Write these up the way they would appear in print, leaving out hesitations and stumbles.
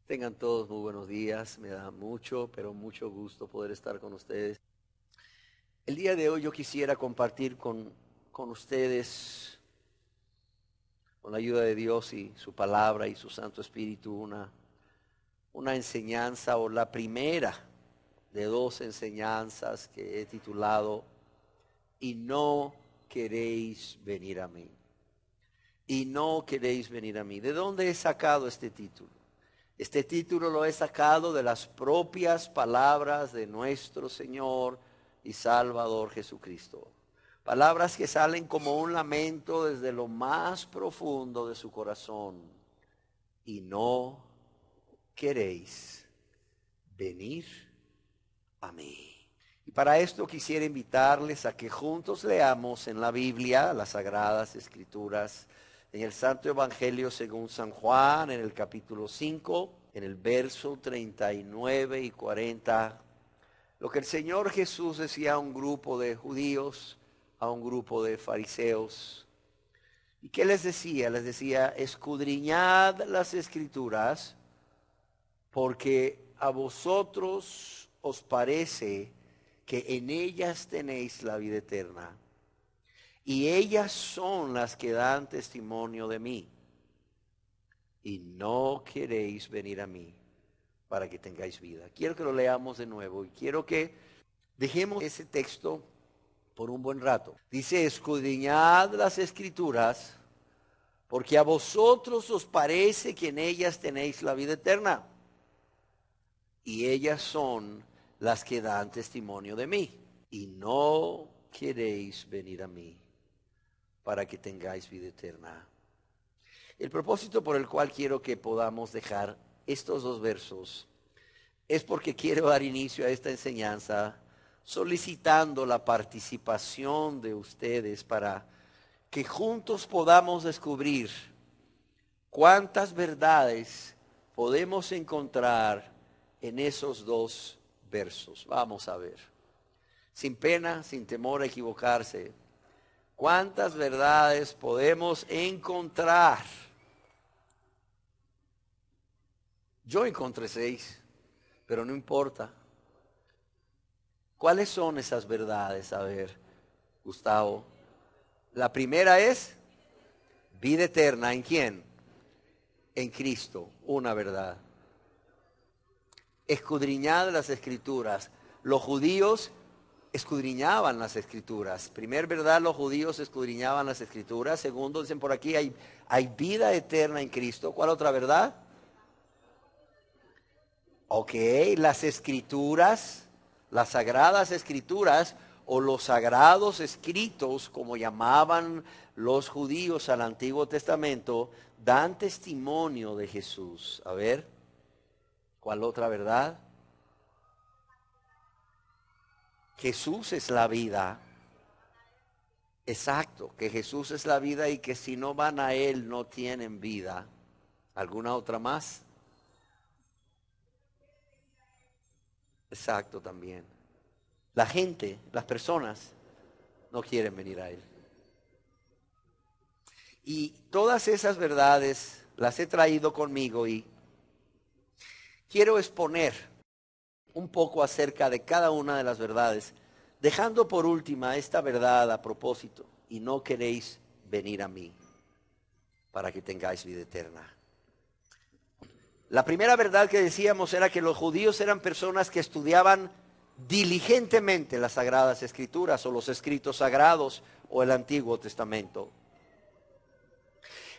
Tengan todos muy buenos días. Me da mucho, pero mucho gusto poder estar con ustedes. El día de hoy yo quisiera compartir con ustedes, con la ayuda de Dios y su palabra y su Santo Espíritu, una enseñanza o la primera de dos enseñanzas que he titulado "Y no queréis venir a mí". Y no queréis venir a mí. ¿De dónde he sacado este título? Este título lo he sacado de las propias palabras de nuestro Señor y Salvador Jesucristo. Palabras que salen como un lamento desde lo más profundo de su corazón. Y no queréis venir a mí. Y para esto quisiera invitarles a que juntos leamos en la Biblia, las Sagradas Escrituras, en el Santo Evangelio según San Juan, en el capítulo 5, en el verso 39 y 40, lo que el Señor Jesús decía a un grupo de judíos, a un grupo de fariseos. ¿Y qué les decía? Les decía: escudriñad las Escrituras, porque a vosotros os parece que en ellas tenéis la vida eterna, y ellas son las que dan testimonio de mí, y no queréis venir a mí para que tengáis vida. Quiero que lo leamos de nuevo y quiero que dejemos ese texto por un buen rato. Dice: escudriñad las Escrituras, porque a vosotros os parece que en ellas tenéis la vida eterna, y ellas son las que dan testimonio de mí, y no queréis venir a mí para que tengáis vida eterna. El propósito por el cual quiero que podamos dejar estos dos versos es porque quiero dar inicio a esta enseñanza solicitando la participación de ustedes para que juntos podamos descubrir cuántas verdades podemos encontrar en esos dos versos. Vamos a ver, sin pena, sin temor a equivocarse, cuántas verdades podemos encontrar. Yo encontré 6, pero no importa. ¿Cuáles son esas verdades? A ver, Gustavo. La primera es vida eterna. ¿En quién? En Cristo, una verdad. Escudriñad las Escrituras. Los judíos escudriñaban las Escrituras. Primer verdad, los judíos escudriñaban las Escrituras. Segundo, dicen por aquí, hay vida eterna en Cristo. ¿Cuál otra verdad? Ok, las Escrituras, las Sagradas Escrituras o los sagrados escritos, como llamaban los judíos al Antiguo Testamento, dan testimonio de Jesús. A ver, ¿cuál otra verdad? Jesús es la vida. Exacto, que Jesús es la vida y que si no van a Él no tienen vida. ¿Alguna otra más? Exacto también. La gente, las personas, no quieren venir a Él. Y todas esas verdades las he traído conmigo y quiero exponer un poco acerca de cada una de las verdades, dejando por última esta verdad a propósito: y no queréis venir a mí para que tengáis vida eterna. La primera verdad que decíamos era que los judíos eran personas que estudiaban diligentemente las Sagradas Escrituras o los escritos sagrados o el Antiguo Testamento.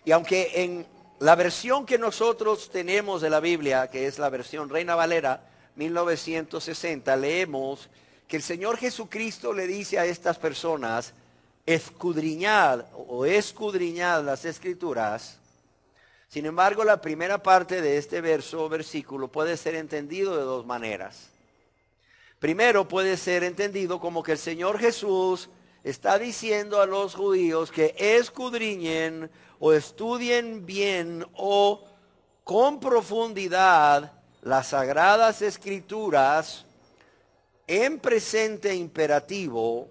Y aunque en la versión que nosotros tenemos de la Biblia, que es la versión Reina Valera 1960, leemos que el Señor Jesucristo le dice a estas personas: escudriñad las Escrituras. Sin embargo, la primera parte de este verso o versículo puede ser entendido de dos maneras. Primero, puede ser entendido como que el Señor Jesús está diciendo a los judíos que escudriñen o estudien bien o con profundidad las Sagradas Escrituras en presente imperativo,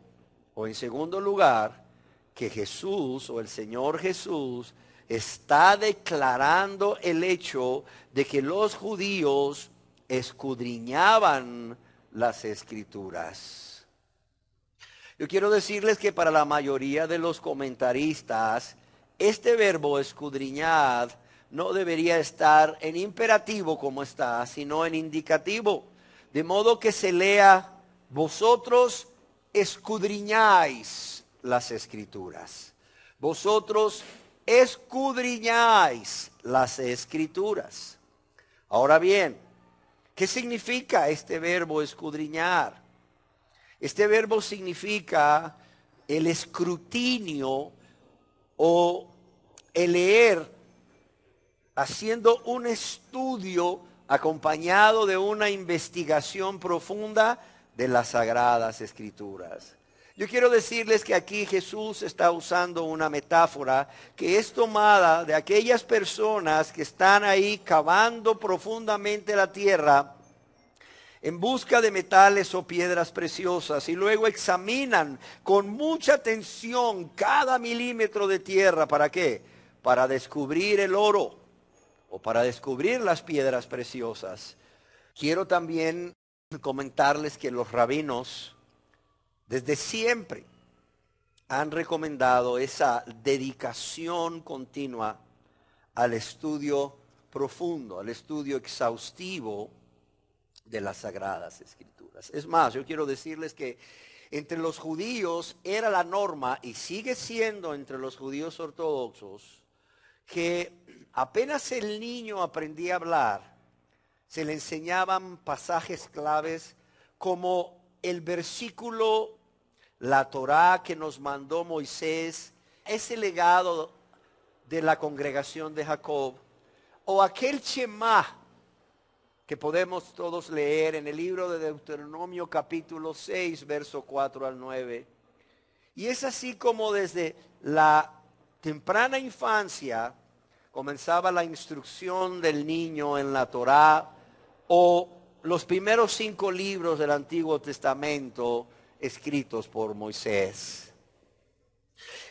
o en segundo lugar, que Jesús o el Señor Jesús está declarando el hecho de que los judíos escudriñaban las Escrituras. Yo quiero decirles que para la mayoría de los comentaristas, este verbo escudriñad no debería estar en imperativo como está, sino en indicativo. De modo que se lea, vosotros escudriñáis las Escrituras. Vosotros escudriñáis las Escrituras. Ahora bien, ¿qué significa este verbo escudriñar? Este verbo significa el escrutinio o el leer, haciendo un estudio acompañado de una investigación profunda de las Sagradas Escrituras. Yo quiero decirles que aquí Jesús está usando una metáfora que es tomada de aquellas personas que están ahí cavando profundamente la tierra en busca de metales o piedras preciosas, y luego examinan con mucha atención cada milímetro de tierra. ¿Para qué? Para descubrir el oro o para descubrir las piedras preciosas. Quiero también comentarles que los rabinos desde siempre han recomendado esa dedicación continua al estudio profundo, al estudio exhaustivo de las Sagradas Escrituras. Es más, yo quiero decirles que entre los judíos era la norma, y sigue siendo entre los judíos ortodoxos, que apenas el niño aprendía a hablar, se le enseñaban pasajes claves como el versículo, la Torá que nos mandó Moisés, ese legado de la congregación de Jacob, o aquel Shema que podemos todos leer en el libro de Deuteronomio capítulo 6, verso 4 al 9. Y es así como desde la temprana infancia comenzaba la instrucción del niño en la Torá, o los primeros 5 libros del Antiguo Testamento escritos por Moisés.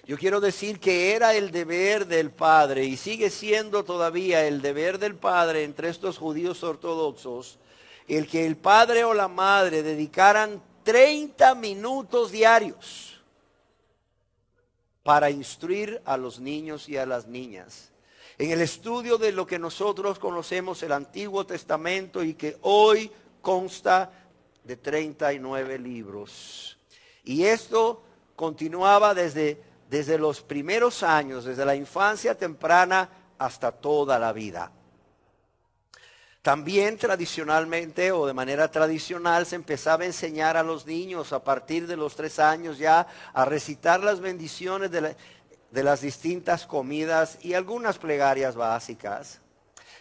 Yo quiero decir que era el deber del padre, y sigue siendo todavía el deber del padre entre estos judíos ortodoxos, el que el padre o la madre dedicaran 30 minutos diarios para instruir a los niños y a las niñas en el estudio de lo que nosotros conocemos el Antiguo Testamento, y que hoy consta de 39 libros. Y esto continuaba desde los primeros años, desde la infancia temprana hasta toda la vida. También tradicionalmente, o de manera tradicional, se empezaba a enseñar a los niños a partir de los 3 años ya a recitar las bendiciones de las distintas comidas y algunas plegarias básicas.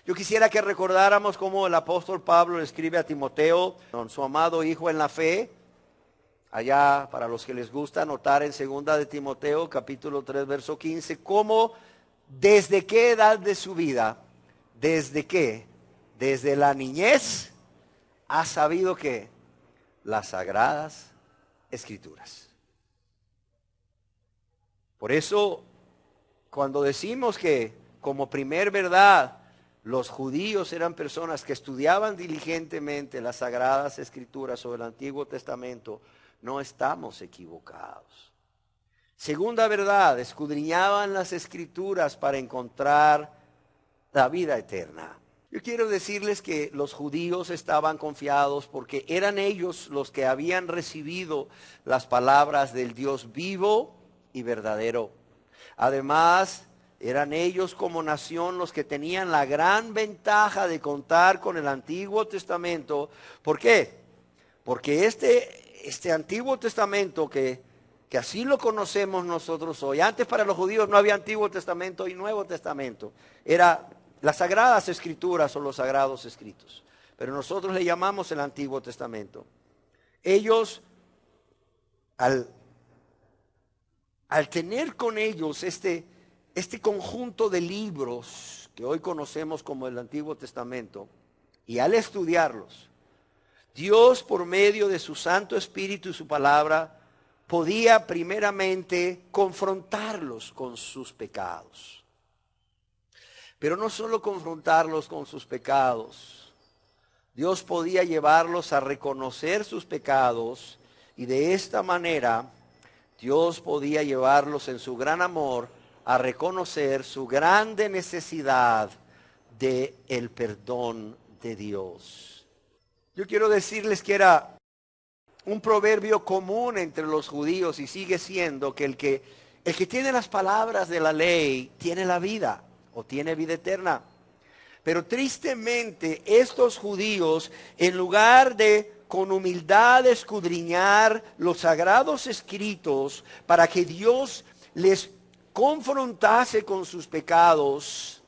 Yo quisiera que recordáramos cómo el apóstol Pablo le escribe a Timoteo, su amado hijo en la fe. Allá, para los que les gusta anotar, en 2 de Timoteo, capítulo 3, verso 15, cómo desde qué edad de su vida, desde qué, desde la niñez, ha sabido que las Sagradas Escrituras. Por eso, cuando decimos que como primer verdad, los judíos eran personas que estudiaban diligentemente las Sagradas Escrituras o el Antiguo Testamento, no estamos equivocados. Segunda verdad, escudriñaban las Escrituras para encontrar la vida eterna. Yo quiero decirles que los judíos estaban confiados porque eran ellos los que habían recibido las palabras del Dios vivo y verdadero. Además, eran ellos como nación los que tenían la gran ventaja de contar con el Antiguo Testamento. ¿Por qué? Porque este Antiguo Testamento que así lo conocemos nosotros hoy. Antes para los judíos no había Antiguo Testamento y Nuevo Testamento. Era las Sagradas Escrituras o los Sagrados Escritos. Pero nosotros le llamamos el Antiguo Testamento. Ellos, al tener con ellos este conjunto de libros que hoy conocemos como el Antiguo Testamento, y al estudiarlos, Dios, por medio de su Santo Espíritu y su palabra, podía primeramente confrontarlos con sus pecados. Pero no solo confrontarlos con sus pecados. Dios podía llevarlos a reconocer sus pecados y de esta manera Dios podía llevarlos en su gran amor a reconocer su grande necesidad de el perdón de Dios. Yo quiero decirles que era un proverbio común entre los judíos y sigue siendo que el que tiene las palabras de la ley tiene la vida o tiene vida eterna. Pero tristemente estos judíos, en lugar de con humildad escudriñar los sagrados escritos para que Dios les confrontase con sus pecados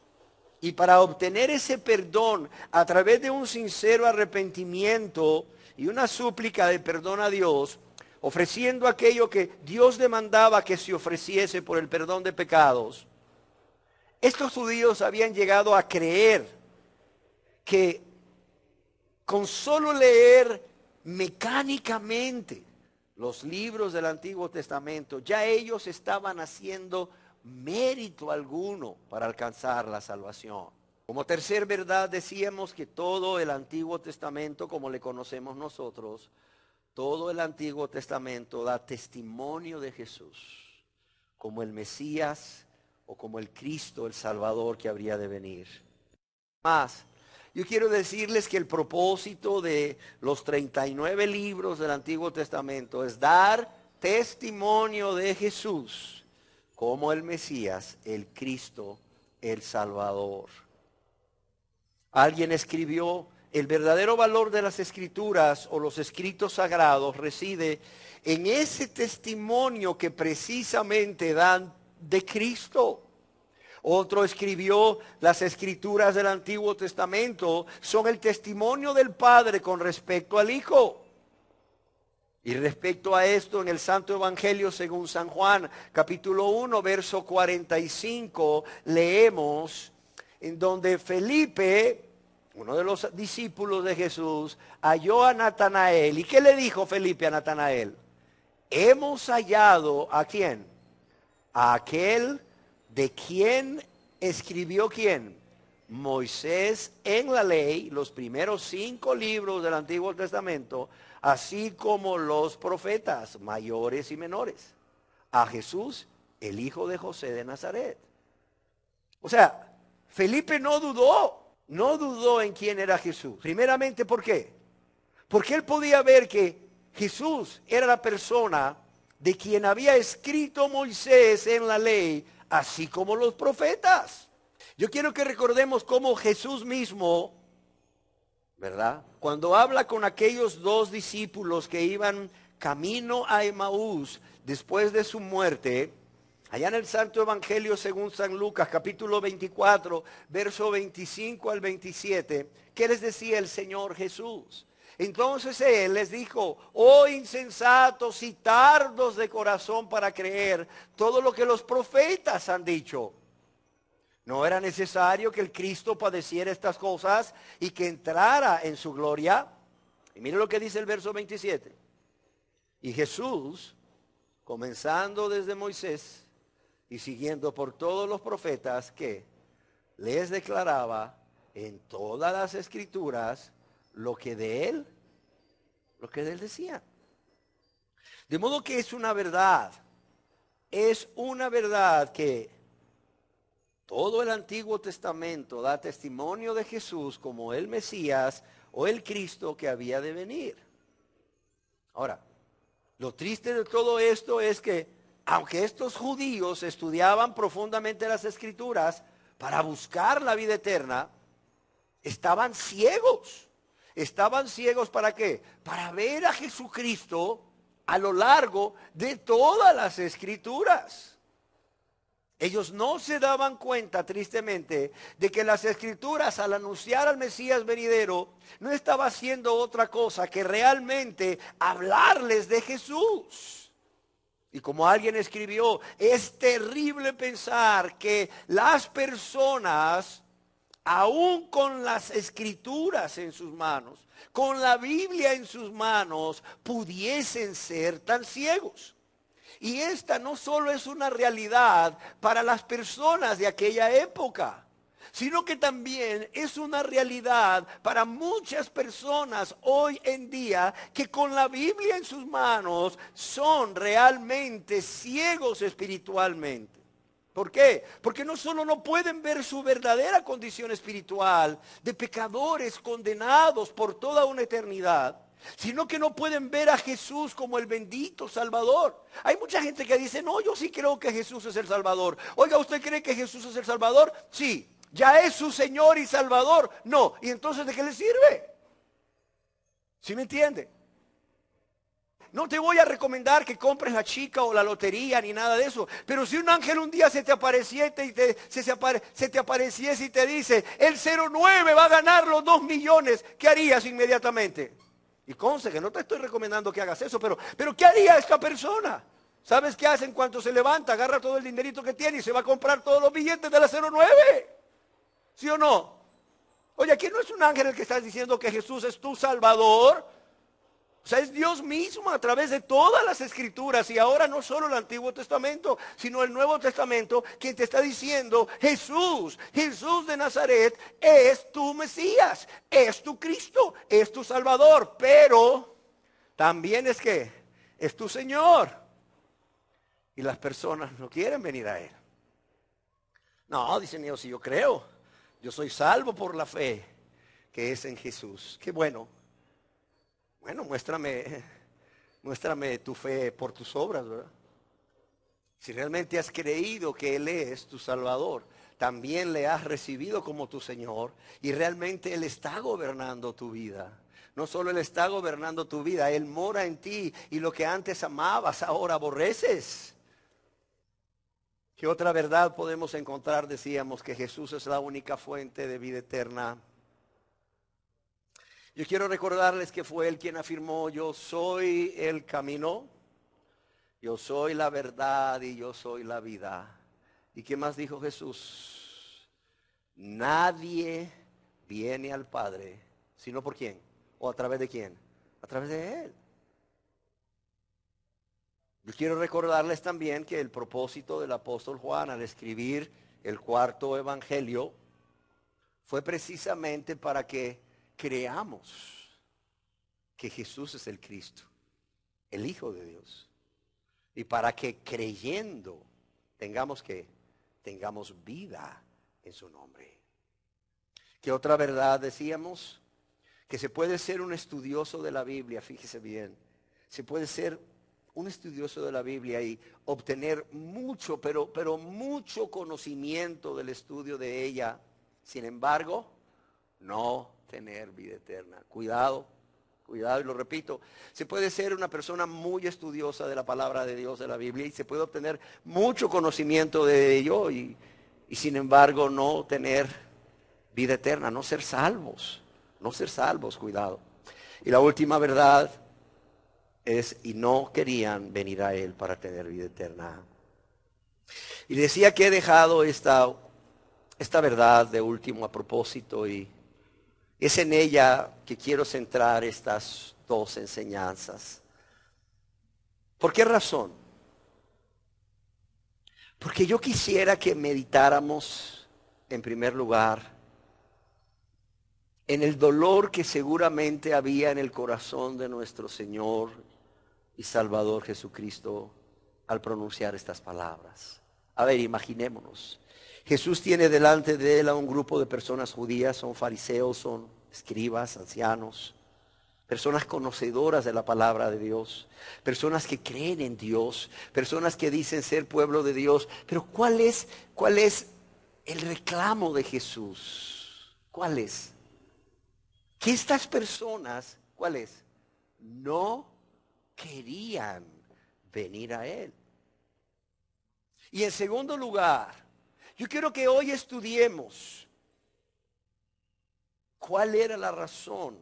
y para obtener ese perdón a través de un sincero arrepentimiento y una súplica de perdón a Dios, ofreciendo aquello que Dios demandaba que se ofreciese por el perdón de pecados, estos judíos habían llegado a creer que con solo leer mecánicamente los libros del Antiguo Testamento, ya ellos estaban haciendo mérito alguno para alcanzar la salvación. Como tercer verdad decíamos que todo el Antiguo Testamento, como le conocemos nosotros, todo el Antiguo Testamento da testimonio de Jesús como el Mesías o como el Cristo, el Salvador que habría de venir. Más, yo quiero decirles que el propósito de los 39 libros del Antiguo Testamento es dar testimonio de Jesús como el Mesías, el Cristo, el Salvador. Alguien escribió: el verdadero valor de las Escrituras o los escritos sagrados reside en ese testimonio que precisamente dan de Cristo. Otro escribió: las Escrituras del Antiguo Testamento son el testimonio del Padre con respecto al Hijo. Y respecto a esto, en el Santo Evangelio según San Juan, capítulo 1, verso 45, leemos en donde Felipe, uno de los discípulos de Jesús, halló a Natanael. ¿Y qué le dijo Felipe a Natanael? Hemos hallado ¿a quién? A aquel de quien escribió ¿quién? Moisés en la ley, los primeros 5 libros del Antiguo Testamento, así como los profetas mayores y menores. A Jesús, el hijo de José de Nazaret. O sea, Felipe no dudó en quién era Jesús. Primeramente, ¿por qué? Porque él podía ver que Jesús era la persona de quien había escrito Moisés en la ley, así como los profetas. Yo quiero que recordemos cómo Jesús mismo, ¿verdad?, cuando habla con aquellos 2 discípulos que iban camino a Emaús después de su muerte, allá en el Santo Evangelio según San Lucas, capítulo 24, verso 25 al 27, ¿qué les decía el Señor Jesús? Entonces Él les dijo: oh insensatos y tardos de corazón para creer todo lo que los profetas han dicho. ¿No era necesario que el Cristo padeciera estas cosas y que entrara en su gloria? Y mire lo que dice el verso 27. Y Jesús, comenzando desde Moisés y siguiendo por todos los profetas, que les declaraba en todas las Escrituras lo que de él decía. De modo que es una verdad que todo el Antiguo Testamento da testimonio de Jesús como el Mesías o el Cristo que había de venir. Ahora, lo triste de todo esto es que, aunque estos judíos estudiaban profundamente las Escrituras para buscar la vida eterna, estaban ciegos. ¿Estaban ciegos para qué? Para ver a Jesucristo a lo largo de todas las Escrituras. Ellos no se daban cuenta, tristemente, de que las Escrituras, al anunciar al Mesías venidero, no estaba haciendo otra cosa que realmente hablarles de Jesús. Y como alguien escribió, es terrible pensar que las personas, aún con las Escrituras en sus manos, con la Biblia en sus manos, pudiesen ser tan ciegos. Y esta no solo es una realidad para las personas de aquella época, sino que también es una realidad para muchas personas hoy en día que con la Biblia en sus manos son realmente ciegos espiritualmente. ¿Por qué? Porque no solo no pueden ver su verdadera condición espiritual de pecadores condenados por toda una eternidad, sino que no pueden ver a Jesús como el bendito Salvador. Hay mucha gente que dice, no, yo sí creo que Jesús es el Salvador. Oiga, ¿usted cree que Jesús es el Salvador? Sí. ¿Ya es su Señor y Salvador? No. ¿Y entonces de qué le sirve? ¿Sí me entiende? No te voy a recomendar que compres la chica o la lotería ni nada de eso. Pero si un ángel un día se te apareciese y te dice, el 09 va a ganar los 2 millones, ¿qué harías inmediatamente? Y conste que no te estoy recomendando que hagas eso, pero ¿qué haría esta persona? ¿Sabes qué hace en cuanto se levanta? Agarra todo el dinerito que tiene y se va a comprar todos los billetes de la 09. ¿Sí o no? Oye, aquí no es un ángel el que estás diciendo que Jesús es tu Salvador. O sea, es Dios mismo a través de todas las escrituras y ahora no solo el Antiguo Testamento, sino el Nuevo Testamento, quien te está diciendo, Jesús de Nazaret es tu Mesías, es tu Cristo, es tu Salvador, pero también es tu Señor. Y las personas no quieren venir a Él. No, dicen ellos, si yo creo, yo soy salvo por la fe que es en Jesús. Qué bueno. Bueno, muéstrame tu fe por tus obras, ¿verdad? Si realmente has creído que Él es tu Salvador, también le has recibido como tu Señor y realmente Él está gobernando tu vida. No solo Él está gobernando tu vida, Él mora en ti y lo que antes amabas ahora aborreces. ¿Qué otra verdad podemos encontrar? Decíamos que Jesús es la única fuente de vida eterna. Yo quiero recordarles que fue Él quien afirmó, yo soy el camino, yo soy la verdad y yo soy la vida. ¿Y qué más dijo Jesús? Nadie viene al Padre, sino por quién, o a través de quién, a través de Él. Yo quiero recordarles también que el propósito del apóstol Juan al escribir el cuarto evangelio fue precisamente para que creamos que Jesús es el Cristo, el Hijo de Dios. Y para que creyendo tengamos vida en su nombre. ¿Qué otra verdad decíamos? Que se puede ser un estudioso de la Biblia, fíjese bien. Se puede ser un estudioso de la Biblia y obtener mucho, pero mucho conocimiento del estudio de ella. Sin embargo, no tener vida eterna. Cuidado, y lo repito, se puede ser una persona muy estudiosa de la palabra de Dios, de la Biblia, y se puede obtener mucho conocimiento de ello y sin embargo no tener vida eterna, no ser salvos, cuidado. Y la última verdad es, y no querían venir a Él para tener vida eterna. Y decía que he dejado esta verdad de último a propósito y es en ella que quiero centrar estas dos enseñanzas. ¿Por qué razón? Porque yo quisiera que meditáramos, en primer lugar, en el dolor que seguramente había en el corazón de nuestro Señor y Salvador Jesucristo al pronunciar estas palabras. A ver, imaginémonos. Jesús tiene delante de Él a un grupo de personas judías, son fariseos, son escribas, ancianos, personas conocedoras de la palabra de Dios, personas que creen en Dios, personas que dicen ser pueblo de Dios. Pero ¿cuál es el reclamo de Jesús? ¿Cuál es? Que estas personas, ¿cuál es? No querían venir a Él. Y en segundo lugar, yo quiero que hoy estudiemos cuál era la razón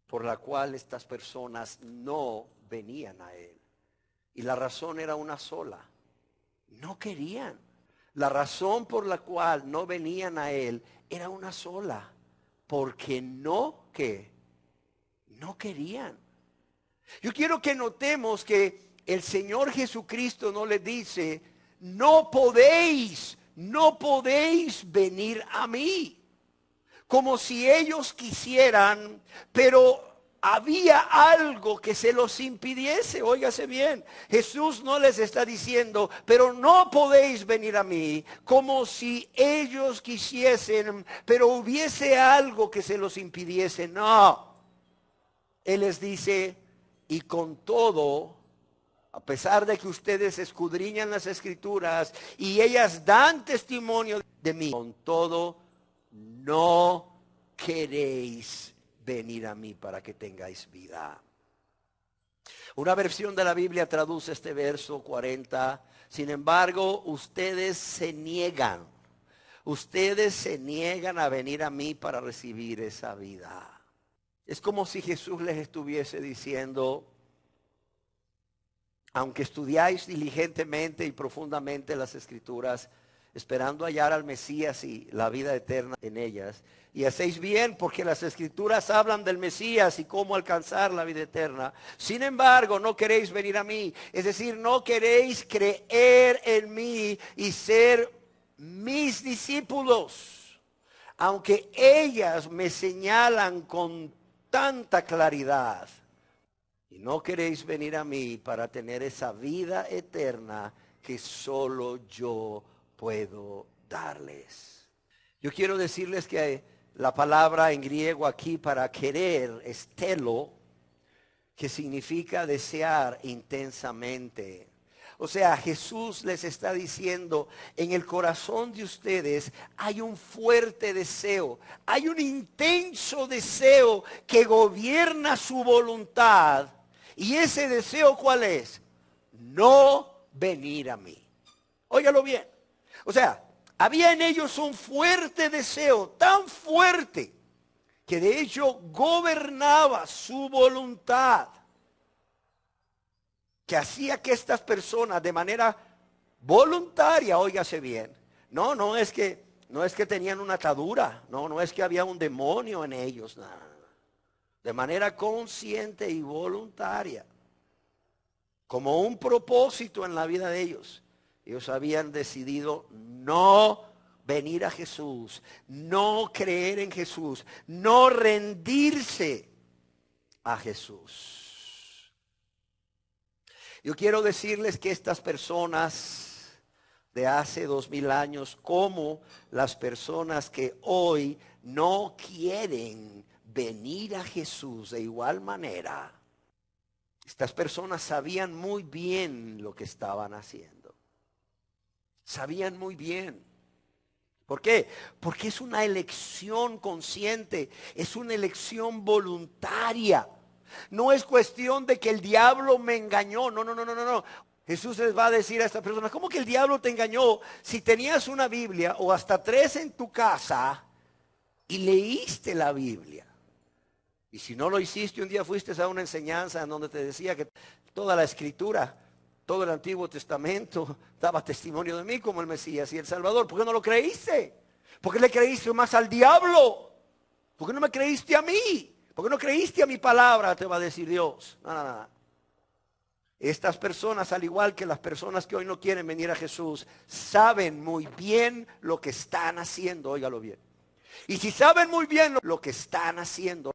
por la cual estas personas no venían a Él. Y la razón era una sola. No querían. La razón por la cual no venían a Él era una sola. Porque no querían. Yo quiero que notemos que el Señor Jesucristo no les dice, no podéis no podéis venir a mí. Como si ellos quisieran, pero había algo que se los impidiese. Óigase bien, Jesús no les está diciendo, pero no podéis venir a mí, como si ellos quisiesen, pero hubiese algo que se los impidiese. No, Él les dice, y con todo, a pesar de que ustedes escudriñan las Escrituras y ellas dan testimonio de mí, con todo, no queréis venir a mí para que tengáis vida. Una versión de la Biblia traduce este verso 40. Sin embargo, ustedes se niegan a venir a mí para recibir esa vida. Es como si Jesús les estuviese diciendo, aunque estudiáis diligentemente y profundamente las Escrituras, esperando hallar al Mesías y la vida eterna en ellas, y hacéis bien porque las Escrituras hablan del Mesías y cómo alcanzar la vida eterna. Sin embargo, no queréis venir a mí, es decir, no queréis creer en mí y ser mis discípulos, aunque ellas me señalan con tanta claridad. Y no queréis venir a mí para tener esa vida eterna que solo yo puedo darles. Yo quiero decirles que la palabra en griego aquí para querer es telo, que significa desear intensamente. O sea, Jesús les está diciendo, en el corazón de ustedes hay un fuerte deseo, hay un intenso deseo que gobierna su voluntad. Y ese deseo, ¿cuál es? No venir a mí. Óigalo bien. O sea, había en ellos un fuerte deseo, tan fuerte, que de hecho gobernaba su voluntad, que hacía que estas personas de manera voluntaria, óigase bien, no es que tenían una atadura, no es que había un demonio en ellos, no. De manera consciente y voluntaria, como un propósito en la vida de ellos. Ellos habían decidido no venir a Jesús, no creer en Jesús, no rendirse a Jesús. Yo quiero decirles que estas personas de hace 2000 años, como las personas que hoy no quieren venir a Jesús de igual manera, estas personas sabían muy bien lo que estaban haciendo. Sabían muy bien. ¿Por qué? Porque es una elección consciente, es una elección voluntaria. No es cuestión de que el diablo me engañó. No. Jesús les va a decir a estas personas, ¿cómo que el diablo te engañó? Si tenías una Biblia o hasta 3 en tu casa y leíste la Biblia. Y si no lo hiciste, un día fuiste a una enseñanza en donde te decía que toda la Escritura, todo el Antiguo Testamento daba testimonio de mí como el Mesías y el Salvador. ¿Por qué no lo creíste? ¿Por qué le creíste más al diablo? ¿Por qué no me creíste a mí? ¿Por qué no creíste a mi palabra? Te va a decir Dios. No. Estas personas, al igual que las personas que hoy no quieren venir a Jesús, saben muy bien lo que están haciendo. Óigalo bien. Y si saben muy bien lo que están haciendo,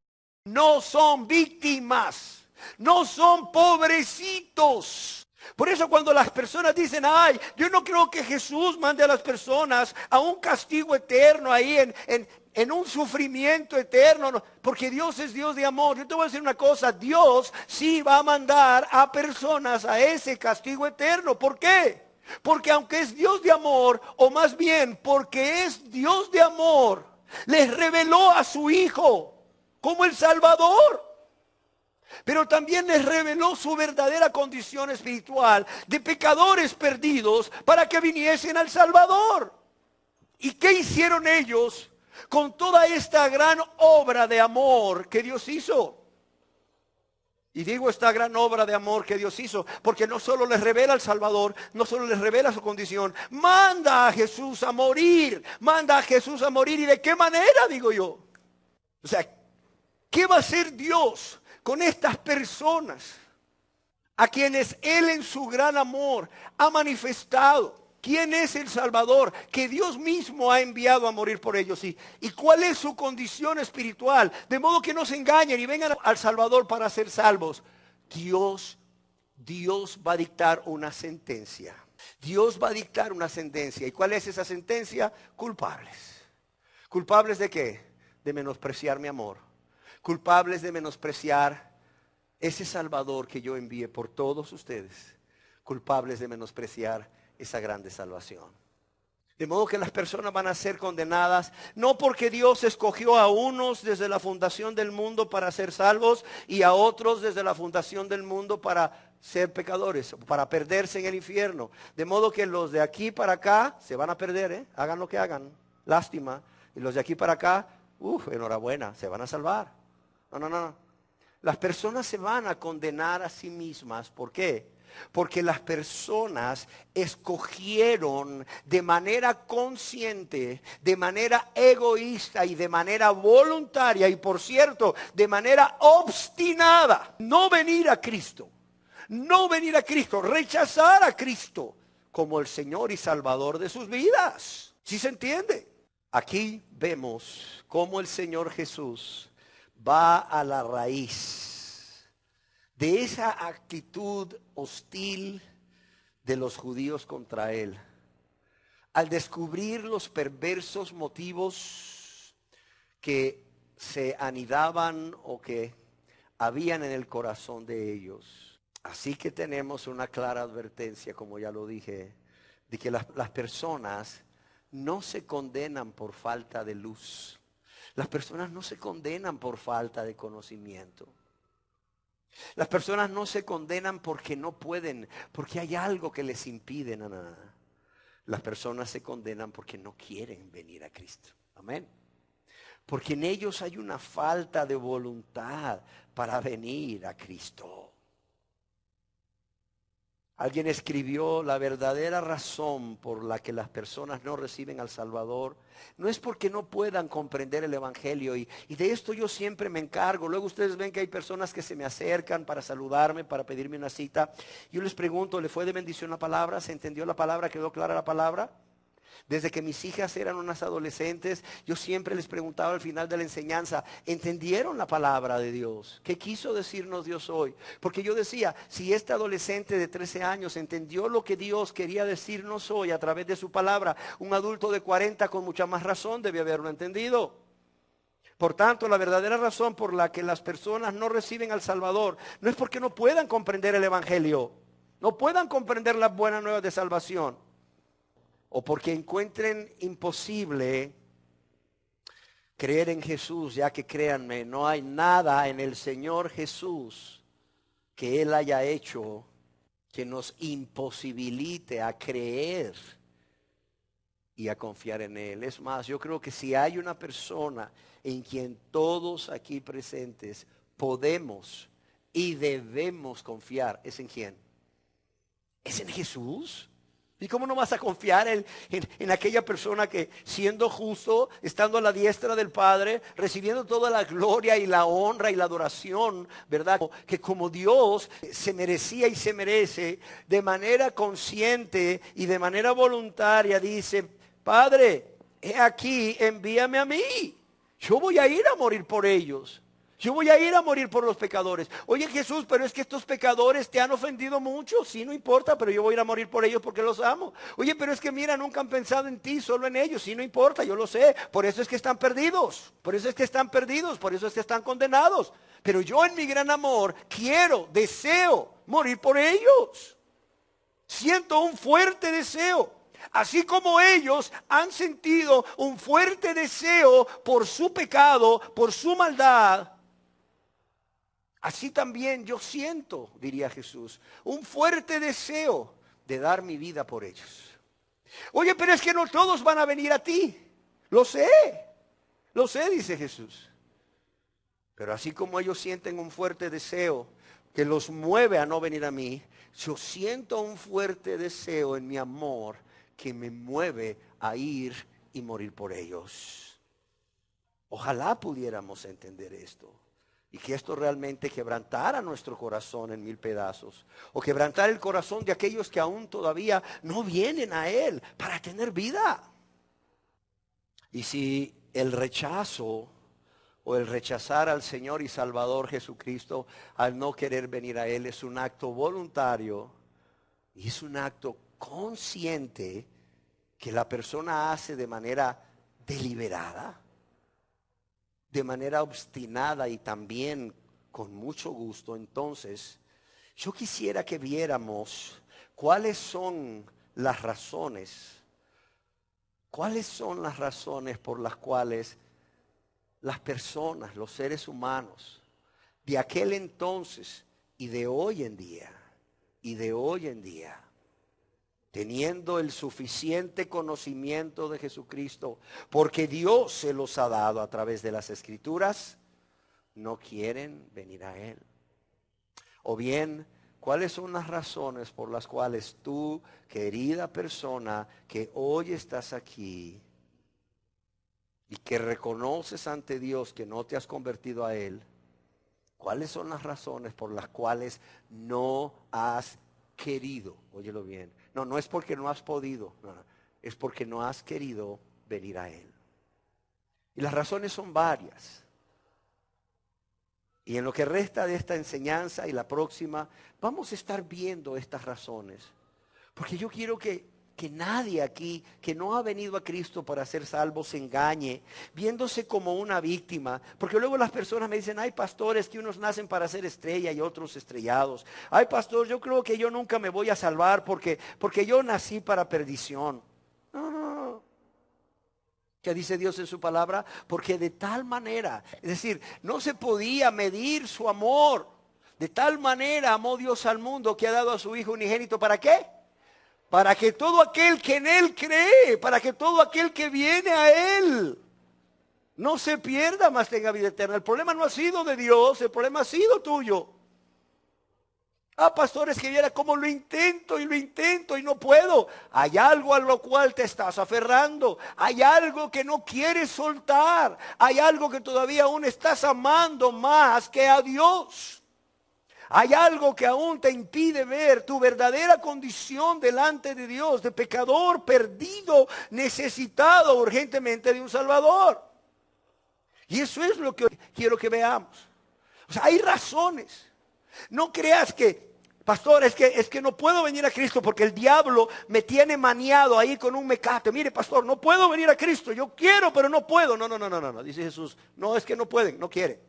no son víctimas, no son pobrecitos. Por eso cuando las personas dicen, ay, yo no creo que Jesús mande a las personas a un castigo eterno ahí en un sufrimiento eterno, no, porque Dios es Dios de amor. Yo te voy a decir una cosa, Dios sí va a mandar a personas a ese castigo eterno. ¿Por qué? Porque aunque es Dios de amor, o más bien porque es Dios de amor, les reveló a su Hijo como el Salvador. Pero también les reveló su verdadera condición espiritual de pecadores perdidos para que viniesen al Salvador. ¿Y qué hicieron ellos con toda esta gran obra de amor que Dios hizo? Y digo esta gran obra de amor que Dios hizo porque no solo les revela al Salvador, no solo les revela su condición, manda a Jesús a morir, ¿y de qué manera, digo yo? O sea, ¿qué va a hacer Dios con estas personas a quienes Él en su gran amor ha manifestado? ¿Quién es el Salvador que Dios mismo ha enviado a morir por ellos? ¿Y cuál es su condición espiritual? De modo que no se engañen y vengan al Salvador para ser salvos. Dios va a dictar una sentencia. Dios va a dictar una sentencia. ¿Y cuál es esa sentencia? Culpables. ¿Culpables de qué? De menospreciar mi amor. Culpables de menospreciar ese Salvador que yo envié por todos ustedes. Culpables de menospreciar esa grande salvación. De modo que las personas van a ser condenadas, no porque Dios escogió a unos desde la fundación del mundo para ser salvos y a otros desde la fundación del mundo para ser pecadores, para perderse en el infierno. De modo que los de aquí para acá se van a perder, hagan lo que hagan, lástima. Y los de aquí para acá, enhorabuena, se van a salvar. No. Las personas se van a condenar a sí mismas. ¿Por qué? Porque las personas escogieron de manera consciente, de manera egoísta y de manera voluntaria y por cierto, de manera obstinada, no venir a Cristo, rechazar a Cristo como el Señor y Salvador de sus vidas. ¿Sí se entiende? Aquí vemos cómo el Señor Jesús va a la raíz de esa actitud hostil de los judíos contra él. Al descubrir los perversos motivos que se anidaban o que habían en el corazón de ellos. Así que tenemos una clara advertencia, como ya lo dije, de que las personas no se condenan por falta de luz. Las personas no se condenan por falta de conocimiento. Las personas no se condenan porque no pueden, porque hay algo que les impide. No. Las personas se condenan porque no quieren venir a Cristo. Amén. Porque en ellos hay una falta de voluntad para venir a Cristo. Alguien escribió: la verdadera razón por la que las personas no reciben al Salvador no es porque no puedan comprender el Evangelio, y de esto yo siempre me encargo. Luego ustedes ven que hay personas que se me acercan para saludarme, para pedirme una cita. Yo les pregunto: ¿le fue de bendición la palabra? ¿Se entendió la palabra? ¿Quedó clara la palabra? Desde que mis hijas eran unas adolescentes, yo siempre les preguntaba al final de la enseñanza: ¿entendieron la palabra de Dios? ¿Qué quiso decirnos Dios hoy? Porque yo decía, si esta adolescente de 13 años entendió lo que Dios quería decirnos hoy a través de su palabra, un adulto de 40 con mucha más razón debe haberlo entendido. Por tanto, la verdadera razón por la que las personas no reciben al Salvador no es porque no puedan comprender el Evangelio, no puedan comprender las buenas nuevas de salvación, o porque encuentren imposible creer en Jesús, ya que créanme, no hay nada en el Señor Jesús que Él haya hecho que nos imposibilite a creer y a confiar en Él. Es más, yo creo que si hay una persona en quien todos aquí presentes podemos y debemos confiar, ¿es en quién? ¿Es en Jesús? ¿Y cómo no vas a confiar en aquella persona que, siendo justo, estando a la diestra del Padre, recibiendo toda la gloria y la honra y la adoración, ¿verdad? Que como Dios se merecía y se merece, de manera consciente y de manera voluntaria dice: Padre, he aquí, envíame a mí. Yo voy a ir a morir por ellos. Yo voy a ir a morir por los pecadores. Oye, Jesús, pero es que estos pecadores te han ofendido mucho. Sí, no importa, pero yo voy a ir a morir por ellos porque los amo. Oye, pero es que mira, nunca han pensado en ti, solo en ellos. Sí, no importa, yo lo sé. Por eso es que están perdidos. Por eso es que están perdidos. Por eso es que están condenados. Pero yo en mi gran amor deseo morir por ellos. Siento un fuerte deseo. Así como ellos han sentido un fuerte deseo por su pecado, por su maldad, así también yo siento, diría Jesús, un fuerte deseo de dar mi vida por ellos. Oye, pero es que no todos van a venir a ti. Lo sé, dice Jesús. Pero así como ellos sienten un fuerte deseo que los mueve a no venir a mí, yo siento un fuerte deseo en mi amor que me mueve a ir y morir por ellos. Ojalá pudiéramos entender esto. Y que esto realmente quebrantara nuestro corazón en mil pedazos. O quebrantar el corazón de aquellos que aún todavía no vienen a Él para tener vida. Y si el rechazo o el rechazar al Señor y Salvador Jesucristo al no querer venir a Él es un acto voluntario y es un acto consciente que la persona hace de manera deliberada, de manera obstinada y también con mucho gusto, entonces yo quisiera que viéramos cuáles son las razones por las cuales las personas, los seres humanos de aquel entonces y de hoy en día, teniendo el suficiente conocimiento de Jesucristo, porque Dios se los ha dado a través de las Escrituras, no quieren venir a Él. O bien, ¿cuáles son las razones por las cuales tú, querida persona, que hoy estás aquí y que reconoces ante Dios que no te has convertido a Él, cuáles son las razones por las cuales no has querido? Óyelo bien. No es porque no has podido, no, es porque no has querido venir a Él. Y las razones son varias. Y en lo que resta de esta enseñanza y la próxima, vamos a estar viendo estas razones. Porque yo quiero que nadie aquí que no ha venido a Cristo para ser salvo se engañe, viéndose como una víctima. Porque luego las personas me dicen, hay pastores que unos nacen para ser estrella y otros estrellados. Ay, pastor, yo creo que yo nunca me voy a salvar porque yo nací para perdición. No. ¿Qué dice Dios en su palabra? Porque de tal manera, es decir, no se podía medir su amor. De tal manera amó Dios al mundo que ha dado a su Hijo unigénito. ¿Para qué? Para que todo aquel que en Él cree, para que todo aquel que viene a Él no se pierda, mas tenga vida eterna. El problema no ha sido de Dios, el problema ha sido tuyo. Pastores, que viera cómo lo intento y no puedo. Hay algo a lo cual te estás aferrando. Hay algo que no quieres soltar. Hay algo que todavía aún estás amando más que a Dios. Hay algo que aún te impide ver tu verdadera condición delante de Dios, de pecador, perdido, necesitado urgentemente de un Salvador. Y eso es lo que quiero que veamos. O sea, hay razones. No creas que, pastor, es que no puedo venir a Cristo porque el diablo me tiene maniado ahí con un mecate. Mire, pastor, no puedo venir a Cristo. Yo quiero, pero no puedo. No, dice Jesús. No, es que no pueden, no quieren.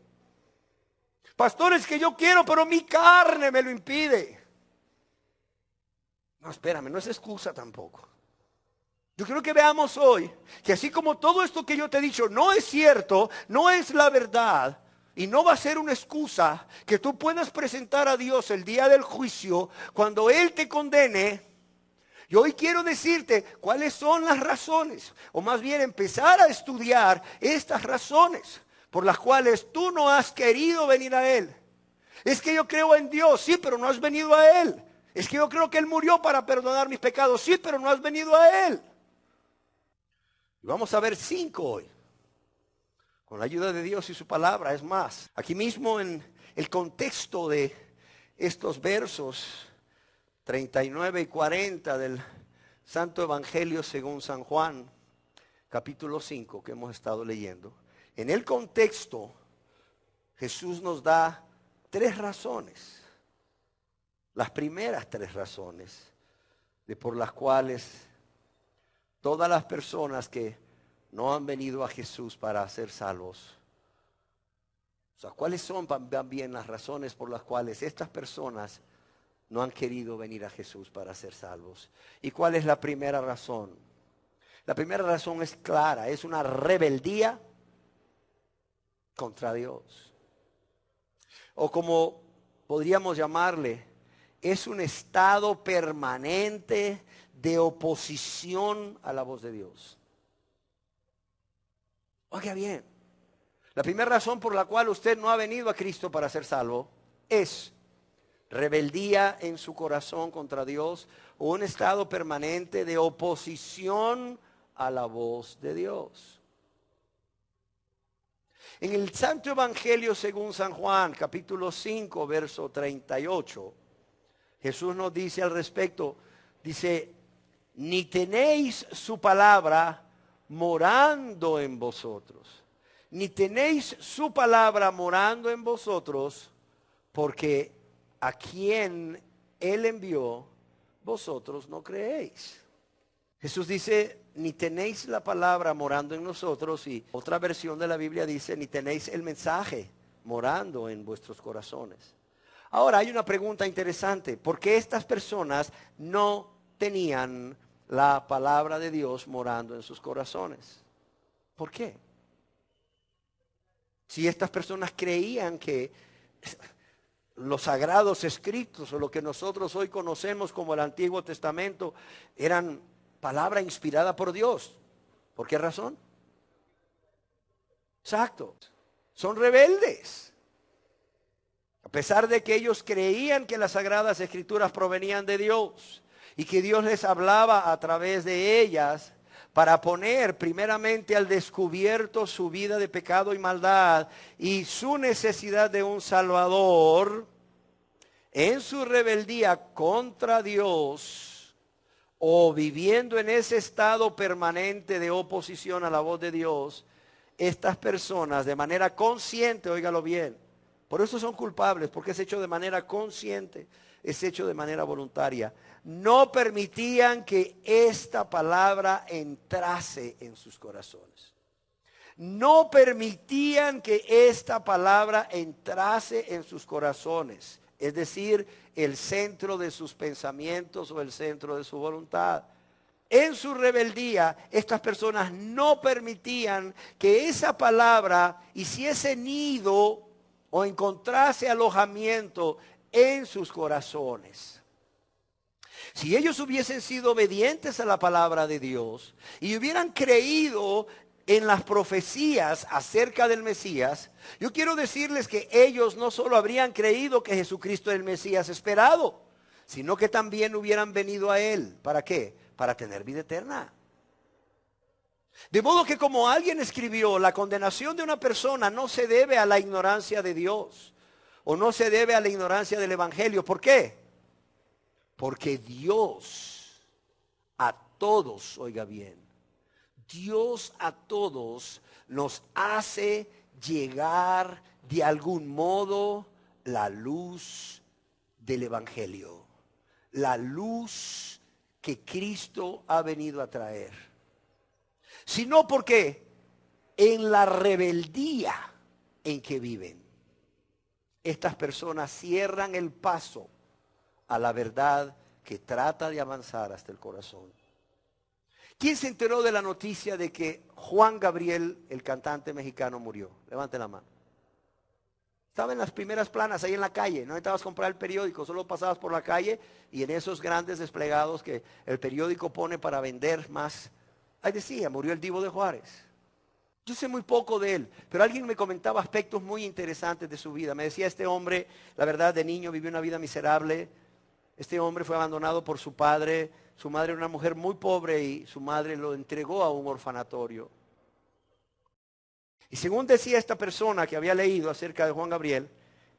Pastor, es que yo quiero, pero mi carne me lo impide. No, espérame, no es excusa tampoco. Yo quiero que veamos hoy que así como todo esto que yo te he dicho no es cierto, no es la verdad, y no va a ser una excusa que tú puedas presentar a Dios el día del juicio cuando Él te condene. Y hoy quiero decirte cuáles son las razones, o más bien empezar a estudiar estas razones por las cuales tú no has querido venir a Él. Es que yo creo en Dios, sí, pero no has venido a Él. Es que yo creo que Él murió para perdonar mis pecados, sí, pero no has venido a Él. Y vamos a ver 5 hoy, con la ayuda de Dios y su palabra. Es más, aquí mismo en el contexto de estos versos 39 y 40 del Santo Evangelio según San Juan, capítulo 5, que hemos estado leyendo. En el contexto, Jesús nos da 3 razones. Las primeras 3 razones por las cuales todas las personas que no han venido a Jesús para ser salvos. O sea, ¿cuáles son también las razones por las cuales estas personas no han querido venir a Jesús para ser salvos? ¿Y cuál es la primera razón? La primera razón es clara, es una rebeldía contra Dios. O como podríamos llamarle, es un estado permanente de oposición a la voz de Dios. Oiga bien, la primera razón por la cual usted no ha venido a Cristo para ser salvo es rebeldía en su corazón contra Dios o un estado permanente de oposición a la voz de Dios. En el Santo Evangelio según San Juan, capítulo 5, verso 38, Jesús nos dice al respecto, dice, ni tenéis su palabra morando en vosotros, ni tenéis su palabra morando en vosotros, porque a quien Él envió, vosotros no creéis. Jesús dice, ni tenéis la palabra morando en nosotros, y otra versión de la Biblia dice, ni tenéis el mensaje morando en vuestros corazones. Ahora hay una pregunta interesante, ¿por qué estas personas no tenían la palabra de Dios morando en sus corazones? ¿Por qué? Si estas personas creían que los sagrados escritos o lo que nosotros hoy conocemos como el Antiguo Testamento eran palabra inspirada por Dios, ¿por qué razón? Exacto, son rebeldes. A pesar de que ellos creían que las sagradas escrituras provenían de Dios y que Dios les hablaba a través de ellas para poner primeramente al descubierto su vida de pecado y maldad y su necesidad de un Salvador, en su rebeldía contra Dios o viviendo en ese estado permanente de oposición a la voz de Dios, estas personas de manera consciente, óigalo bien, por eso son culpables, porque es hecho de manera consciente, es hecho de manera voluntaria. No permitían que esta palabra entrase en sus corazones. No permitían que esta palabra entrase en sus corazones, es decir, el centro de sus pensamientos o el centro de su voluntad. En su rebeldía, estas personas no permitían que esa palabra hiciese nido o encontrase alojamiento en sus corazones. Si ellos hubiesen sido obedientes a la palabra de Dios y hubieran creído en las profecías acerca del Mesías, yo quiero decirles que ellos no solo habrían creído que Jesucristo es el Mesías esperado, sino que también hubieran venido a Él. ¿Para qué? Para tener vida eterna. De modo que, como alguien escribió, la condenación de una persona no se debe a la ignorancia de Dios o no se debe a la ignorancia del Evangelio. ¿Por qué? Porque Dios a todos, oiga bien, Dios a todos nos hace llegar de algún modo la luz del Evangelio, la luz que Cristo ha venido a traer. Sino porque en la rebeldía en que viven, estas personas cierran el paso a la verdad que trata de avanzar hasta el corazón. ¿Quién se enteró de la noticia de que Juan Gabriel, el cantante mexicano, murió? Levante la mano. Estaba en las primeras planas, ahí en la calle. No necesitabas comprar el periódico, solo pasabas por la calle y en esos grandes desplegados que el periódico pone para vender más. Ahí decía, murió el Divo de Juárez. Yo sé muy poco de él, pero alguien me comentaba aspectos muy interesantes de su vida. Me decía, este hombre, la verdad, de niño vivió una vida miserable. Este hombre fue abandonado por su padre. Su madre era una mujer muy pobre y su madre lo entregó a un orfanatorio. Y según decía esta persona que había leído acerca de Juan Gabriel,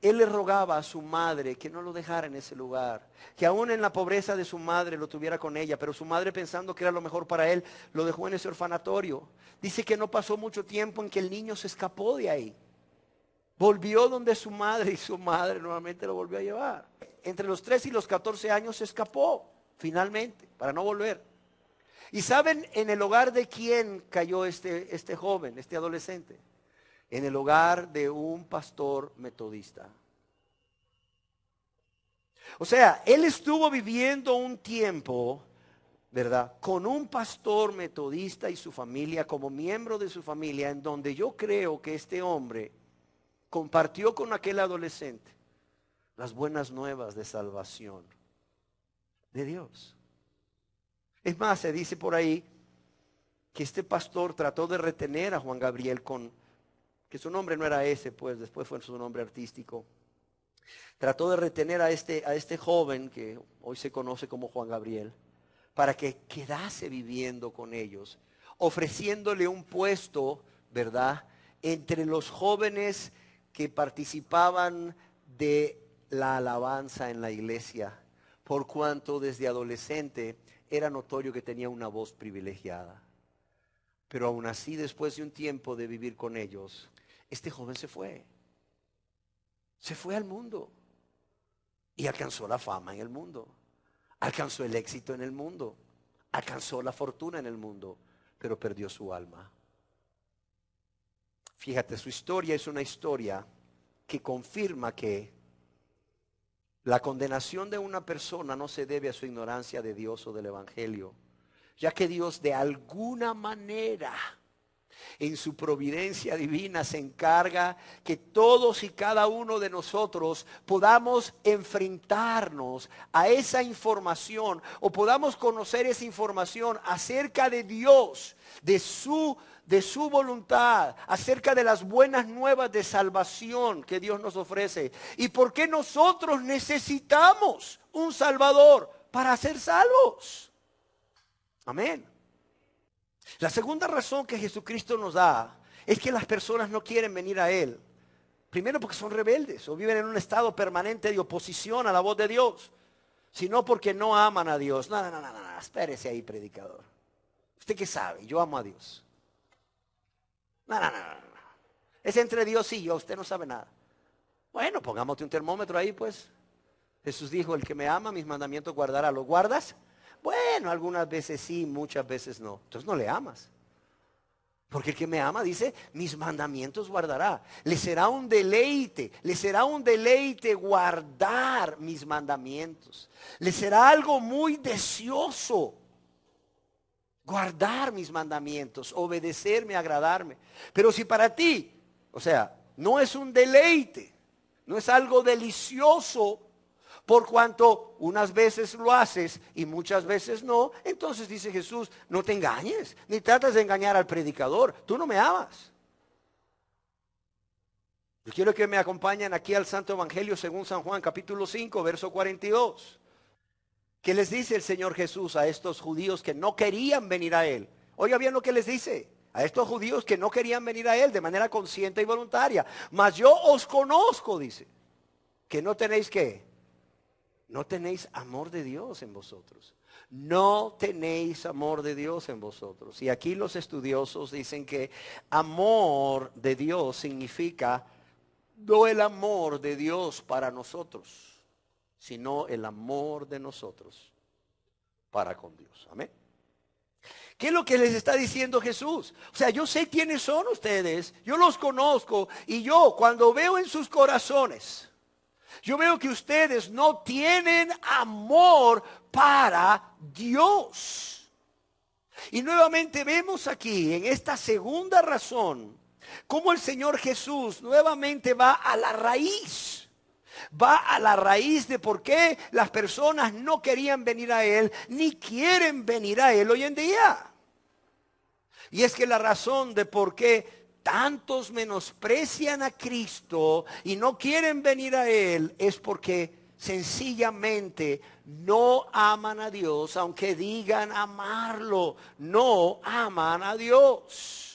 él le rogaba a su madre que no lo dejara en ese lugar, que aún en la pobreza de su madre lo tuviera con ella, pero su madre, pensando que era lo mejor para él, lo dejó en ese orfanatorio. Dice que no pasó mucho tiempo en que el niño se escapó de ahí. Volvió donde su madre y su madre nuevamente lo volvió a llevar. Entre los 3 y los 14 años se escapó finalmente para no volver. ¿Y saben en el hogar de quién cayó este joven, este adolescente? En el hogar de un pastor metodista. O sea, él estuvo viviendo un tiempo, ¿verdad?, con un pastor metodista y su familia, como miembro de su familia, en donde yo creo que este hombre compartió con aquel adolescente las buenas nuevas de salvación de Dios. Es más, se dice por ahí que este pastor trató de retener a Juan Gabriel que su nombre no era ese, pues después fue su nombre artístico. Trató de retener a este joven que hoy se conoce como Juan Gabriel, para que quedase viviendo con ellos, ofreciéndole un puesto, ¿verdad?, entre los jóvenes que participaban de la alabanza en la iglesia, por cuanto desde adolescente era notorio que tenía una voz privilegiada. Pero aún así, después de un tiempo de vivir con ellos, este joven se fue al mundo y alcanzó la fama en el mundo, alcanzó el éxito en el mundo, alcanzó la fortuna en el mundo, pero perdió su alma. Fíjate, su historia es una historia que confirma que la condenación de una persona no se debe a su ignorancia de Dios o del Evangelio, ya que Dios de alguna manera en su providencia divina se encarga que todos y cada uno de nosotros podamos enfrentarnos a esa información o podamos conocer esa información acerca de Dios, de su voluntad, acerca de las buenas nuevas de salvación que Dios nos ofrece y por qué nosotros necesitamos un Salvador para ser salvos. Amén. La segunda razón que Jesucristo nos da es que las personas no quieren venir a Él. Primero porque son rebeldes o viven en un estado permanente de oposición a la voz de Dios. Sino porque no aman a Dios. No, espérese ahí, predicador. ¿Usted qué sabe? Yo amo a Dios. No. Es entre Dios y yo, usted no sabe nada. Bueno, pongámote un termómetro ahí pues. Jesús dijo, el que me ama, mis mandamientos guardará. ¿Los guardas? Bueno, algunas veces sí, muchas veces no. Entonces no le amas. Porque el que me ama dice, mis mandamientos guardará. Le será un deleite guardar mis mandamientos. Le será algo muy deseoso guardar mis mandamientos, obedecerme, agradarme. Pero si para ti, o sea, no es un deleite, no es algo delicioso, por cuanto unas veces lo haces y muchas veces no, entonces dice Jesús, no te engañes, ni trates de engañar al predicador, tú no me amas. Yo quiero que me acompañen aquí al Santo Evangelio según San Juan, capítulo 5, verso 42. ¿Qué les dice el Señor Jesús a estos judíos que no querían venir a Él? Oiga bien lo que les dice a estos judíos que no querían venir a Él de manera consciente y voluntaria. Mas yo os conozco, dice, que no tenéis ¿qué? No tenéis amor de Dios en vosotros. No tenéis amor de Dios en vosotros. Y aquí los estudiosos dicen que amor de Dios significa no el amor de Dios para nosotros, sino el amor de nosotros para con Dios. Amén. ¿Qué es lo que les está diciendo Jesús? O sea, yo sé quiénes son ustedes, yo los conozco y yo cuando veo en sus corazones, yo veo que ustedes no tienen amor para Dios. Y nuevamente vemos aquí en esta segunda razón cómo el Señor Jesús nuevamente va a la raíz. Va a la raíz de por qué las personas no querían venir a Él ni quieren venir a Él hoy en día. Y es que la razón de por qué tantos menosprecian a Cristo y no quieren venir a Él es porque sencillamente no aman a Dios, aunque digan amarlo, no aman a Dios.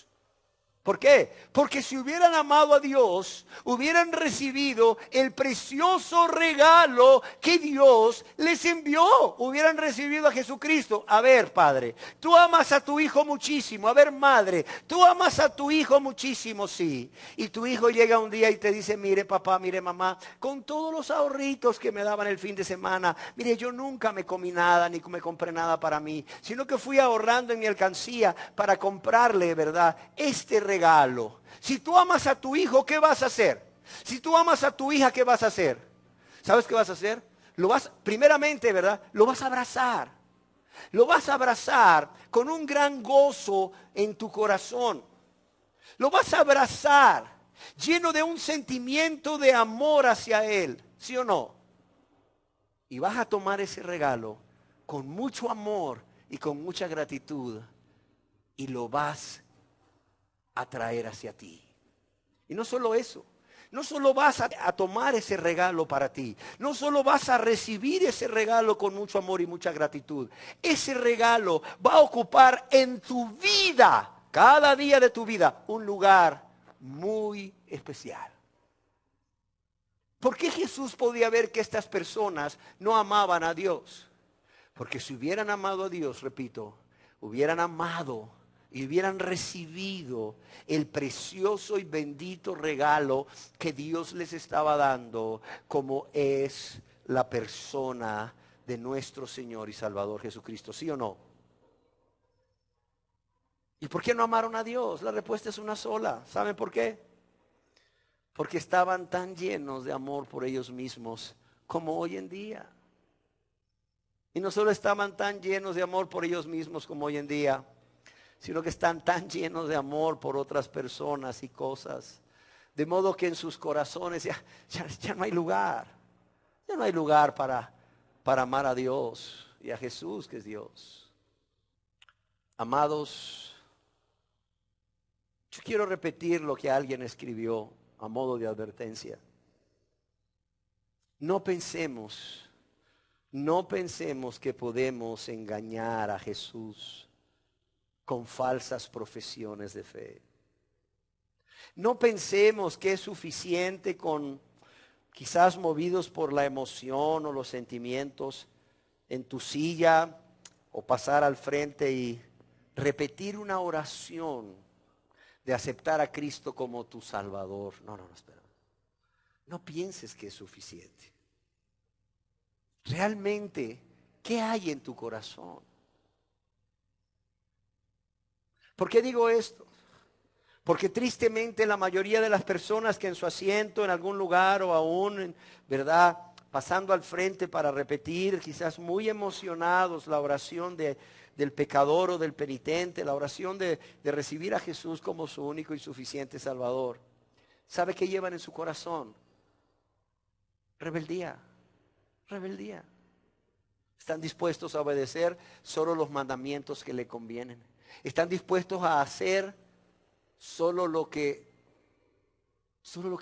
¿Por qué? Porque si hubieran amado a Dios, hubieran recibido el precioso regalo que Dios les envió. Hubieran recibido a Jesucristo. A ver, Padre, tú amas a tu hijo muchísimo. A ver, madre, tú amas a tu hijo muchísimo, sí. Y tu hijo llega un día y te dice, mire papá, mire mamá, con todos los ahorritos que me daban el fin de semana, mire, yo nunca me comí nada, ni me compré nada para mí, sino que fui ahorrando en mi alcancía para comprarle, ¿verdad?, este regalo. Si tú amas a tu hijo, ¿qué vas a hacer? Si tú amas a tu hija, ¿qué vas a hacer? ¿Sabes qué vas a hacer? Primeramente, ¿verdad? Lo vas a abrazar. Lo vas a abrazar con un gran gozo en tu corazón. Lo vas a abrazar lleno de un sentimiento de amor hacia él, ¿sí o no? Y vas a tomar ese regalo con mucho amor y con mucha gratitud y lo vas a traer hacia ti. Y no solo eso, no solo vas a tomar ese regalo para ti, no solo vas a recibir ese regalo con mucho amor y mucha gratitud, ese regalo va a ocupar en tu vida, cada día de tu vida, un lugar muy especial. ¿Por qué Jesús podía ver que estas personas no amaban a Dios? Porque si hubieran amado a Dios, repito, hubieran amado y hubieran recibido el precioso y bendito regalo que Dios les estaba dando, como es la persona de nuestro Señor y Salvador Jesucristo. ¿Sí o no? ¿Y por qué no amaron a Dios? La respuesta es una sola. ¿Saben por qué? Porque estaban tan llenos de amor por ellos mismos como hoy en día. Y no solo estaban tan llenos de amor por ellos mismos como hoy en día, sino que están tan llenos de amor por otras personas y cosas. De modo que en sus corazones ya no hay lugar. Ya no hay lugar para amar a Dios y a Jesús, que es Dios. Amados, yo quiero repetir lo que alguien escribió a modo de advertencia. No pensemos que podemos engañar a Jesús con falsas profesiones de fe. No pensemos que es suficiente con, quizás movidos por la emoción o los sentimientos, en tu silla o pasar al frente y repetir una oración de aceptar a Cristo como tu Salvador. No, espera. No pienses que es suficiente. Realmente, ¿qué hay en tu corazón? ¿Por qué digo esto? Porque tristemente la mayoría de las personas que en su asiento, en algún lugar o aún, ¿verdad?, pasando al frente para repetir, quizás muy emocionados, la oración del pecador o del penitente, la oración de recibir a Jesús como su único y suficiente Salvador. ¿Sabe qué llevan en su corazón? Rebeldía. Están dispuestos a obedecer solo los mandamientos que le convienen. Están dispuestos a hacer solo lo que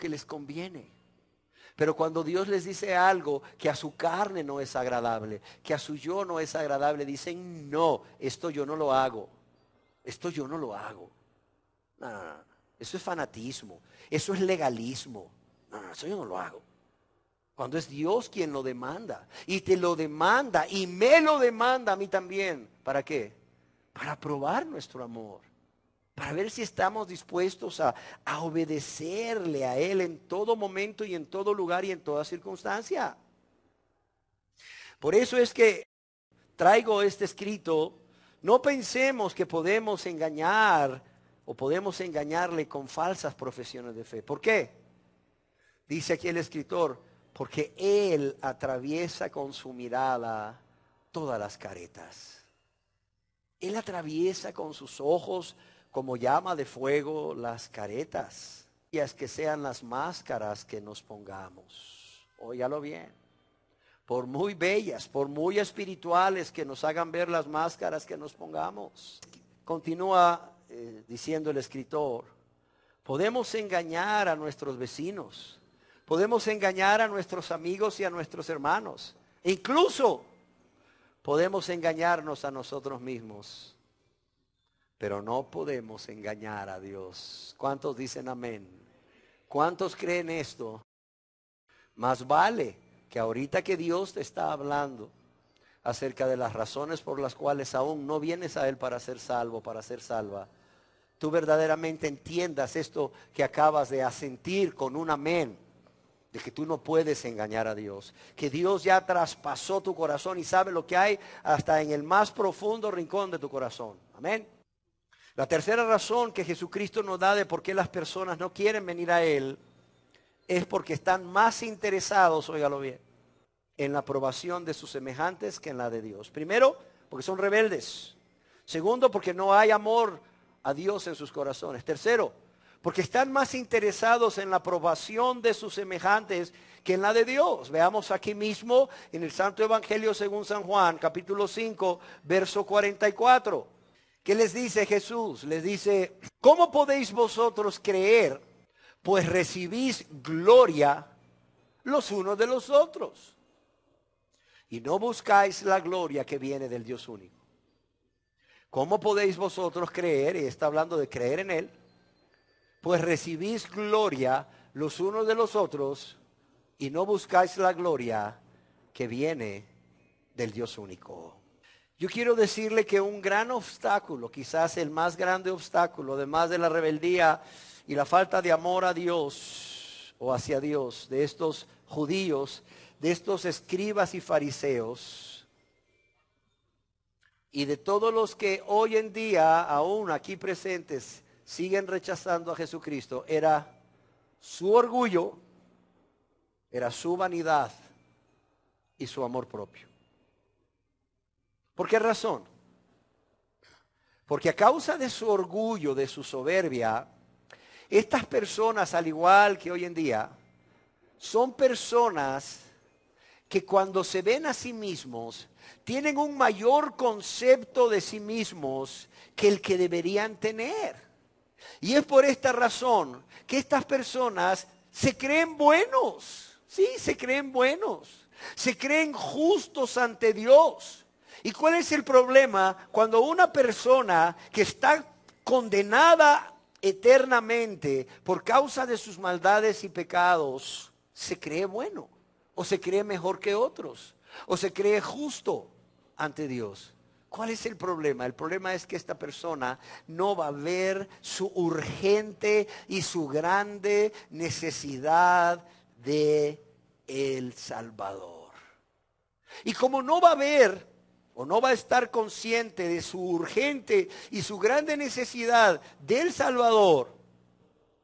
les conviene. Pero cuando Dios les dice algo que a su carne no es agradable, que a su yo no es agradable, dicen: no, esto yo no lo hago. No. Eso es fanatismo, eso es legalismo. No, eso yo no lo hago. Cuando es Dios quien lo demanda, y te lo demanda, y me lo demanda a mí también. ¿Para qué? Para probar nuestro amor. Para ver si estamos dispuestos a obedecerle a Él en todo momento y en todo lugar y en toda circunstancia. Por eso es que traigo este escrito. No pensemos que podemos engañar o podemos engañarle con falsas profesiones de fe. ¿Por qué? Dice aquí el escritor: porque Él atraviesa con su mirada todas las caretas. Él atraviesa con sus ojos como llama de fuego las caretas, y es que sean las máscaras que nos pongamos. Óigalo bien. Por muy bellas, por muy espirituales que nos hagan ver las máscaras que nos pongamos. Continúa diciendo el escritor: podemos engañar a nuestros vecinos, podemos engañar a nuestros amigos y a nuestros hermanos, e incluso podemos engañarnos a nosotros mismos. Pero no podemos engañar a Dios. ¿Cuántos dicen amén? ¿Cuántos creen esto? Más vale que ahorita que Dios te está hablando acerca de las razones por las cuales aún no vienes a Él para ser salvo, para ser salva, tú verdaderamente entiendas esto que acabas de asentir con un amén, de que tú no puedes engañar a Dios, que Dios ya traspasó tu corazón y sabe lo que hay hasta en el más profundo rincón de tu corazón. Amén. La tercera razón que Jesucristo nos da de por qué las personas no quieren venir a Él es porque están más interesados, óigalo bien, en la aprobación de sus semejantes que en la de Dios. Primero, porque son rebeldes. Segundo, porque no hay amor a Dios en sus corazones. Tercero, porque están más interesados en la aprobación de sus semejantes que en la de Dios. Veamos aquí mismo en el Santo Evangelio según San Juan, capítulo 5, verso 44. ¿Qué les dice Jesús? Les dice: ¿cómo podéis vosotros creer, pues recibís gloria los unos de los otros, y no buscáis la gloria que viene del Dios único? ¿Cómo podéis vosotros creer? Y está hablando de creer en Él. pues recibís gloria los unos de los otros y no buscáis la gloria que viene del Dios único. Yo quiero decirle que un gran obstáculo, quizás el más grande obstáculo, además de la rebeldía y la falta de amor a Dios o hacia Dios, de estos judíos, de estos escribas y fariseos, y de todos los que hoy en día, aún aquí presentes, siguen rechazando a Jesucristo, era su orgullo, era su vanidad y su amor propio. ¿Por qué razón? Porque a causa de su orgullo, de su soberbia, estas personas, al igual que hoy en día, son personas que cuando se ven a sí mismos, tienen un mayor concepto de sí mismos que el que deberían tener. Y es por esta razón que estas personas se creen buenos, sí, se creen buenos, se creen justos ante Dios. ¿Y cuál es el problema cuando una persona que está condenada eternamente por causa de sus maldades y pecados se cree bueno, o se cree mejor que otros, o se cree justo ante Dios? ¿Cuál es el problema? El problema es que esta persona no va a ver su urgente y su grande necesidad de el Salvador. Y como no va a ver o no va a estar consciente de su urgente y su grande necesidad del Salvador,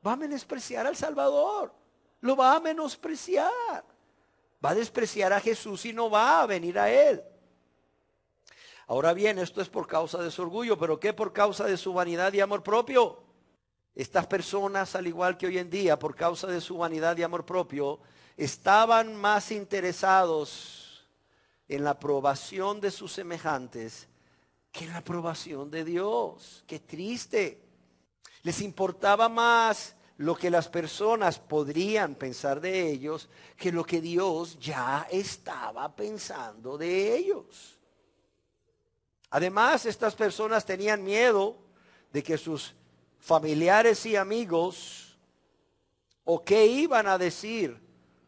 va a menospreciar al Salvador, lo va a menospreciar, va a despreciar a Jesús y no va a venir a Él. Ahora bien, esto es por causa de su orgullo, pero ¿qué por causa de su vanidad y amor propio? Estas personas, al igual que hoy en día, por causa de su vanidad y amor propio, estaban más interesados en la aprobación de sus semejantes que en la aprobación de Dios. ¡Qué triste! Les importaba más lo que las personas podrían pensar de ellos que lo que Dios ya estaba pensando de ellos. Además, estas personas tenían miedo de que sus familiares y amigos, o qué iban a decir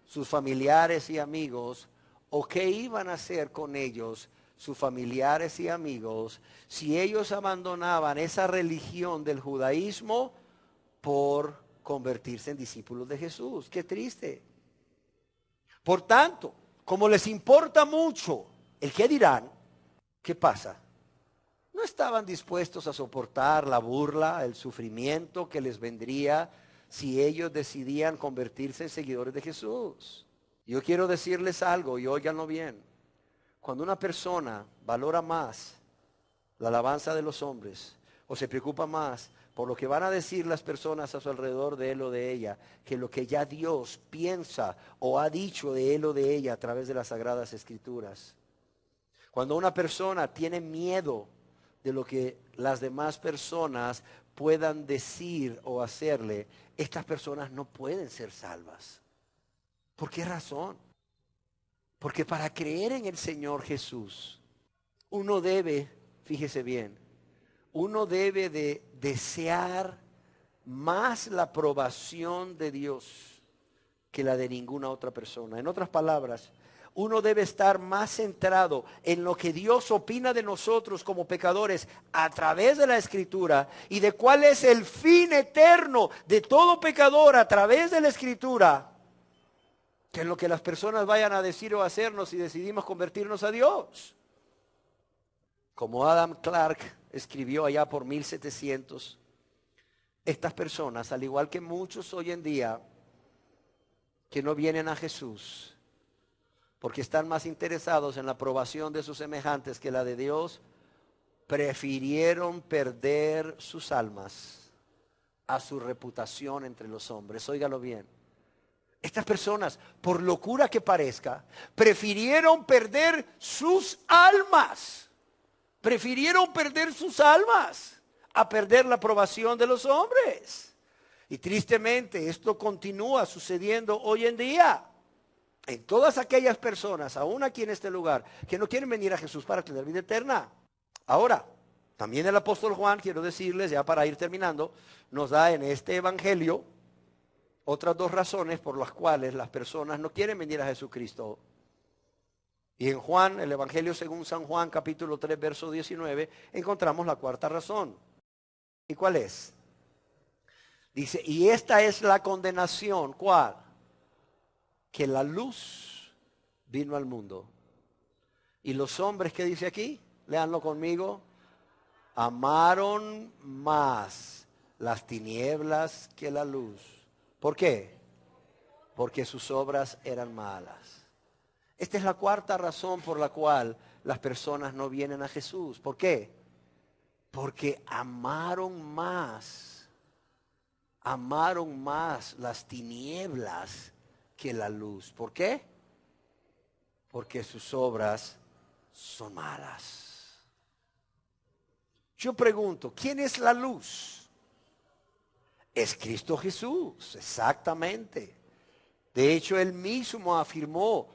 sus familiares y amigos, o qué iban a hacer con ellos sus familiares y amigos si ellos abandonaban esa religión del judaísmo por convertirse en discípulos de Jesús. Qué triste. Por tanto, como les importa mucho el qué dirán, ¿qué pasa? No estaban dispuestos a soportar la burla, el sufrimiento que les vendría si ellos decidían convertirse en seguidores de Jesús. Yo quiero decirles algo y óiganlo bien. Cuando una persona valora más la alabanza de los hombres o se preocupa más por lo que van a decir las personas a su alrededor de él o de ella, que lo que ya Dios piensa o ha dicho de él o de ella a través de las Sagradas Escrituras. Cuando una persona tiene miedo de lo que las demás personas puedan decir o hacerle, estas personas no pueden ser salvas. ¿Por qué razón? Porque para creer en el Señor Jesús, uno debe, fíjese bien, uno debe de desear más la aprobación de Dios que la de ninguna otra persona. En otras palabras, uno debe estar más centrado en lo que Dios opina de nosotros como pecadores a través de la Escritura y de cuál es el fin eterno de todo pecador a través de la Escritura, que en lo que las personas vayan a decir o hacernos si decidimos convertirnos a Dios. Como Adam Clarke escribió allá por 1700, estas personas, al igual que muchos hoy en día, que no vienen a Jesús, porque están más interesados en la aprobación de sus semejantes que la de Dios, prefirieron perder sus almas a su reputación entre los hombres. Óigalo bien. Estas personas, por locura que parezca, prefirieron perder sus almas. Prefirieron perder sus almas a perder la aprobación de los hombres. Y tristemente esto continúa sucediendo hoy en día. En todas aquellas personas, aún aquí en este lugar, que no quieren venir a Jesús para tener vida eterna. Ahora, También el apóstol Juan, quiero decirles, ya para ir terminando, nos da en este evangelio otras dos razones por las cuales las personas no quieren venir a Jesucristo. Y en Juan, el evangelio según San Juan, capítulo 3, verso 19, encontramos la cuarta razón. ¿Y cuál es? Dice, y esta es la condenación. ¿Cuál? Que la luz vino al mundo. Y los hombres, ¿qué dice aquí? Léanlo conmigo. Amaron más las tinieblas que la luz. ¿Por qué? Porque sus obras eran malas. Esta es la cuarta razón por la cual las personas no vienen a Jesús. ¿Por qué? Porque amaron más las tinieblas que la luz. ¿Por qué? Porque sus obras son malas. Yo pregunto, ¿quién es la luz? Es Cristo Jesús, exactamente. De hecho, Él mismo afirmó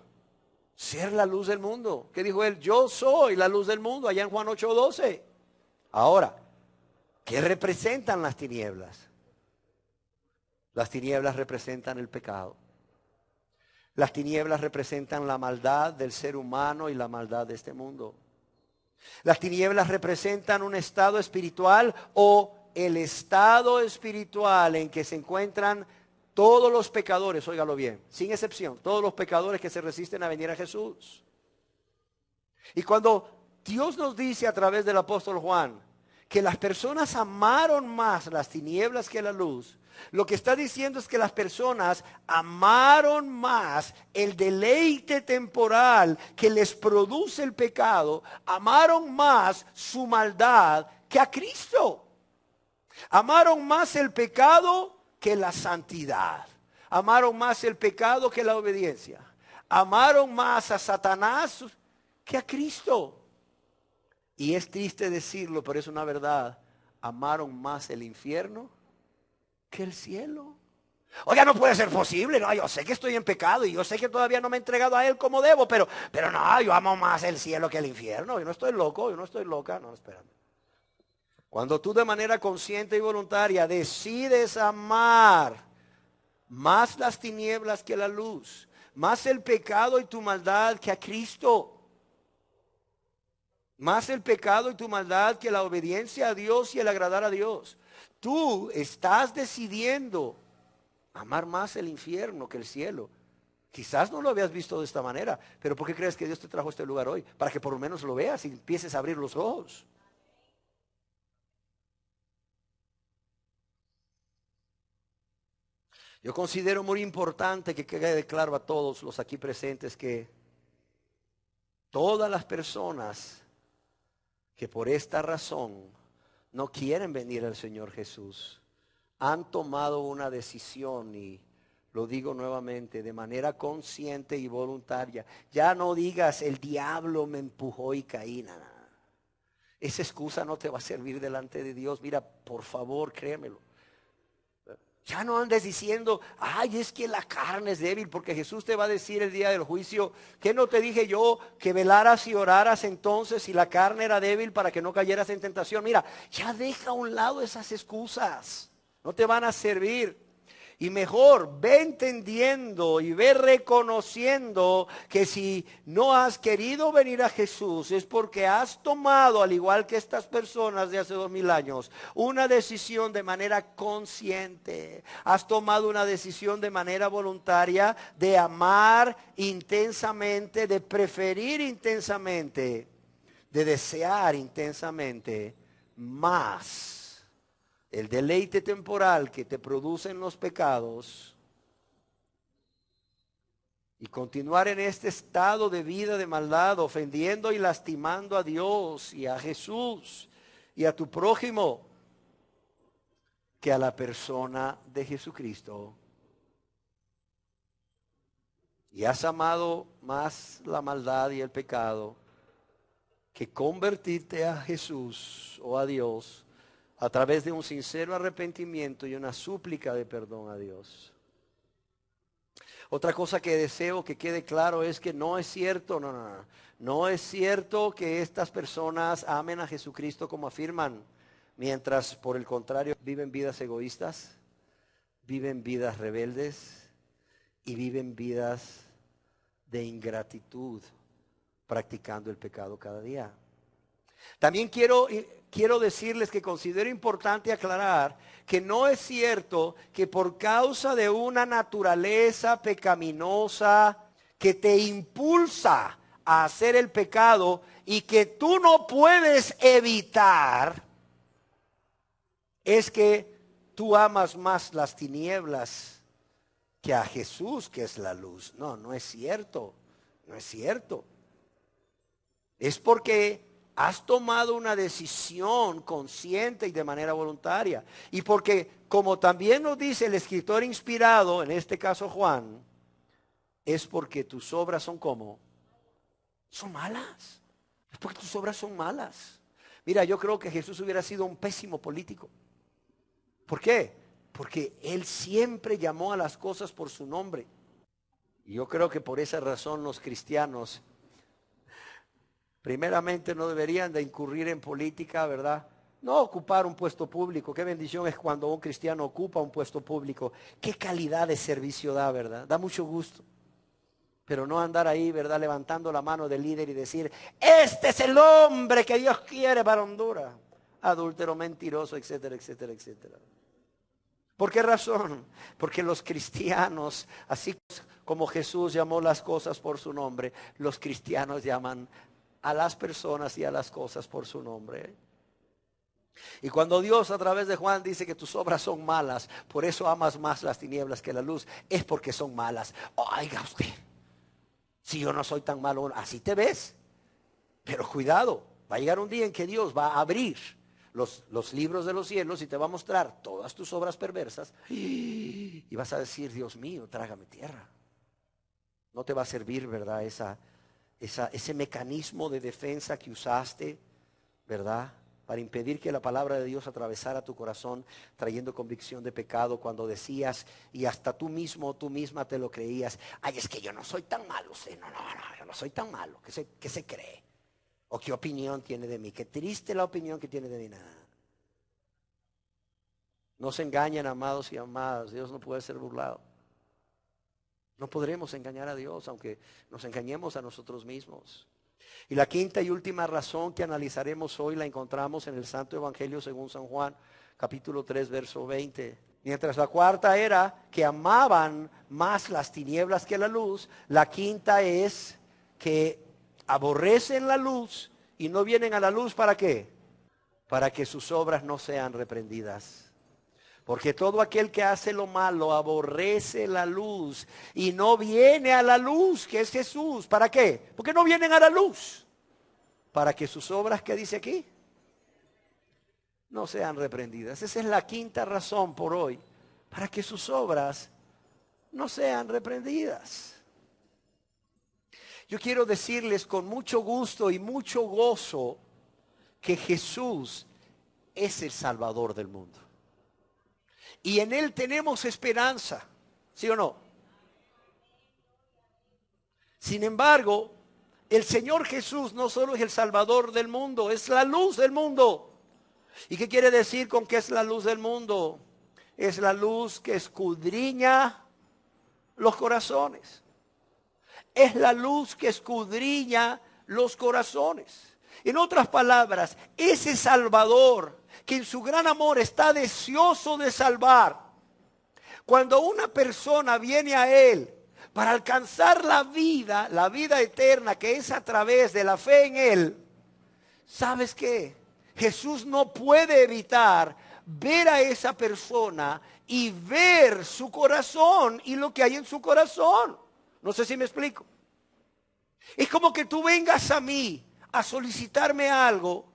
ser la luz del mundo. ¿Qué dijo Él? Yo soy la luz del mundo, allá en Juan 8:12. Ahora, ¿qué representan las tinieblas? Las tinieblas representan el pecado. Las tinieblas representan la maldad del ser humano y la maldad de este mundo. Las tinieblas representan un estado espiritual o el estado espiritual en que se encuentran todos los pecadores, óigalo bien, sin excepción, todos los pecadores que se resisten a venir a Jesús. Y cuando Dios nos dice a través del apóstol Juan que las personas amaron más las tinieblas que la luz, lo que está diciendo es que las personas amaron más el deleite temporal que les produce el pecado, amaron más su maldad que a Cristo. Amaron más el pecado que la santidad. Amaron más el pecado que la obediencia. Amaron más a Satanás que a Cristo. Y es triste decirlo, pero es una verdad. Amaron más el infierno que el cielo. Oiga, no puede ser posible. No, yo sé que estoy en pecado y yo sé que todavía no me he entregado a Él como debo, pero no, yo amo más el cielo que el infierno. Yo no estoy loco, yo no estoy loca. No, espérame. Cuando tú de manera consciente y voluntaria decides amar más las tinieblas que la luz, más el pecado y tu maldad que a Cristo, más el pecado y tu maldad que la obediencia a Dios y el agradar a Dios, tú estás decidiendo amar más el infierno que el cielo. Quizás no lo habías visto de esta manera, pero ¿por qué crees que Dios te trajo a este lugar hoy? Para que por lo menos lo veas y empieces a abrir los ojos. Yo considero muy importante que quede claro a todos los aquí presentes que todas las personas que por esta razón no quieren venir al Señor Jesús han tomado una decisión, y lo digo nuevamente, de manera consciente y voluntaria. Ya no digas el diablo me empujó y caí. Nada. Esa excusa no te va a servir delante de Dios. Mira, por favor, créemelo. Ya no andes diciendo, ay, es que la carne es débil, porque Jesús te va a decir el día del juicio, ¿qué no te dije yo que velaras y oraras entonces si la carne era débil para que no cayeras en tentación? Mira, ya deja a un lado esas excusas, no te van a servir. Y mejor, ve entendiendo y ve reconociendo que si no has querido venir a Jesús es porque has tomado, al igual que estas personas de hace 2000 años, una decisión de manera consciente. Has tomado una decisión de manera voluntaria de amar intensamente, de preferir intensamente, de desear intensamente más el deleite temporal que te producen los pecados y continuar en este estado de vida de maldad, ofendiendo y lastimando a Dios y a Jesús y a tu prójimo, que a la persona de Jesucristo. Y has amado más la maldad y el pecado que convertirte a Jesús o a Dios a través de un sincero arrepentimiento y una súplica de perdón a Dios. Otra cosa que deseo que quede claro es que no es cierto, no es cierto que estas personas amen a Jesucristo como afirman, mientras por el contrario viven vidas egoístas, viven vidas rebeldes y viven vidas de ingratitud, practicando el pecado cada día. También quiero decirles que considero importante aclarar que no es cierto que por causa de una naturaleza pecaminosa que te impulsa a hacer el pecado y que tú no puedes evitar, es que tú amas más las tinieblas que a Jesús, que es la luz. No, no es cierto, no es cierto. Es porque has tomado una decisión consciente y de manera voluntaria. Y porque, como también nos dice el escritor inspirado, en este caso Juan, es porque tus obras son como, son malas. Es porque tus obras son malas. Mira, yo creo que Jesús hubiera sido un pésimo político. ¿Por qué? Porque Él siempre llamó a las cosas por su nombre. Y yo creo que por esa razón los cristianos primeramente no deberían de incurrir en política, ¿verdad? No ocupar un puesto público. Qué bendición es cuando un cristiano ocupa un puesto público. Qué calidad de servicio da, ¿verdad? Da mucho gusto. Pero no andar ahí, ¿verdad? Levantando la mano del líder y decir, este es el hombre que Dios quiere para Honduras. Adúltero, mentiroso, etcétera, etcétera, etcétera. ¿Por qué razón? Porque los cristianos, así como Jesús llamó las cosas por su nombre, los cristianos llaman a las personas y a las cosas por su nombre. Y cuando Dios a través de Juan dice que tus obras son malas, por eso amas más las tinieblas que la luz, es porque son malas. Oiga usted, si yo no soy tan malo, así te ves. Pero cuidado, va a llegar un día en que Dios va a abrir los libros de los cielos y te va a mostrar todas tus obras perversas y vas a decir, Dios mío, trágame tierra. No te va a servir, ¿verdad? Ese mecanismo de defensa que usaste, ¿verdad? Para impedir que la palabra de Dios atravesara tu corazón, trayendo convicción de pecado cuando decías, y hasta tú mismo, tú misma te lo creías, ay, es que yo no soy tan malo, ¿sí? No, yo no soy tan malo, ¿qué se cree? ¿O qué opinión tiene de mí? Qué triste la opinión que tiene de mí. Nada. No se engañen, amados y amadas, Dios no puede ser burlado. No podremos engañar a Dios, aunque nos engañemos a nosotros mismos. Y la quinta y última razón que analizaremos hoy la encontramos en el Santo Evangelio según San Juan, capítulo 3, verso 20. Mientras la cuarta era que amaban más las tinieblas que la luz, la quinta es que aborrecen la luz y no vienen a la luz, ¿para qué? Para que sus obras no sean reprendidas. Porque todo aquel que hace lo malo aborrece la luz y no viene a la luz, que es Jesús. ¿Para qué? Porque no vienen a la luz. Para que sus obras, ¿qué dice aquí? No sean reprendidas. Esa es la quinta razón por hoy. Para que sus obras no sean reprendidas. Yo quiero decirles con mucho gusto y mucho gozo que Jesús es el Salvador del mundo. Y en Él tenemos esperanza, ¿sí o no? Sin embargo, el Señor Jesús no solo es el Salvador del mundo, es la luz del mundo. ¿Y qué quiere decir con que es la luz del mundo? Es la luz que escudriña los corazones. Es la luz que escudriña los corazones. En otras palabras, ese Salvador que en su gran amor está deseoso de salvar. Cuando una persona viene a Él para alcanzar la vida eterna que es a través de la fe en Él, ¿sabes qué? Jesús no puede evitar ver a esa persona y ver su corazón y lo que hay en su corazón. No sé si me explico. Es como que tú vengas a mí a solicitarme algo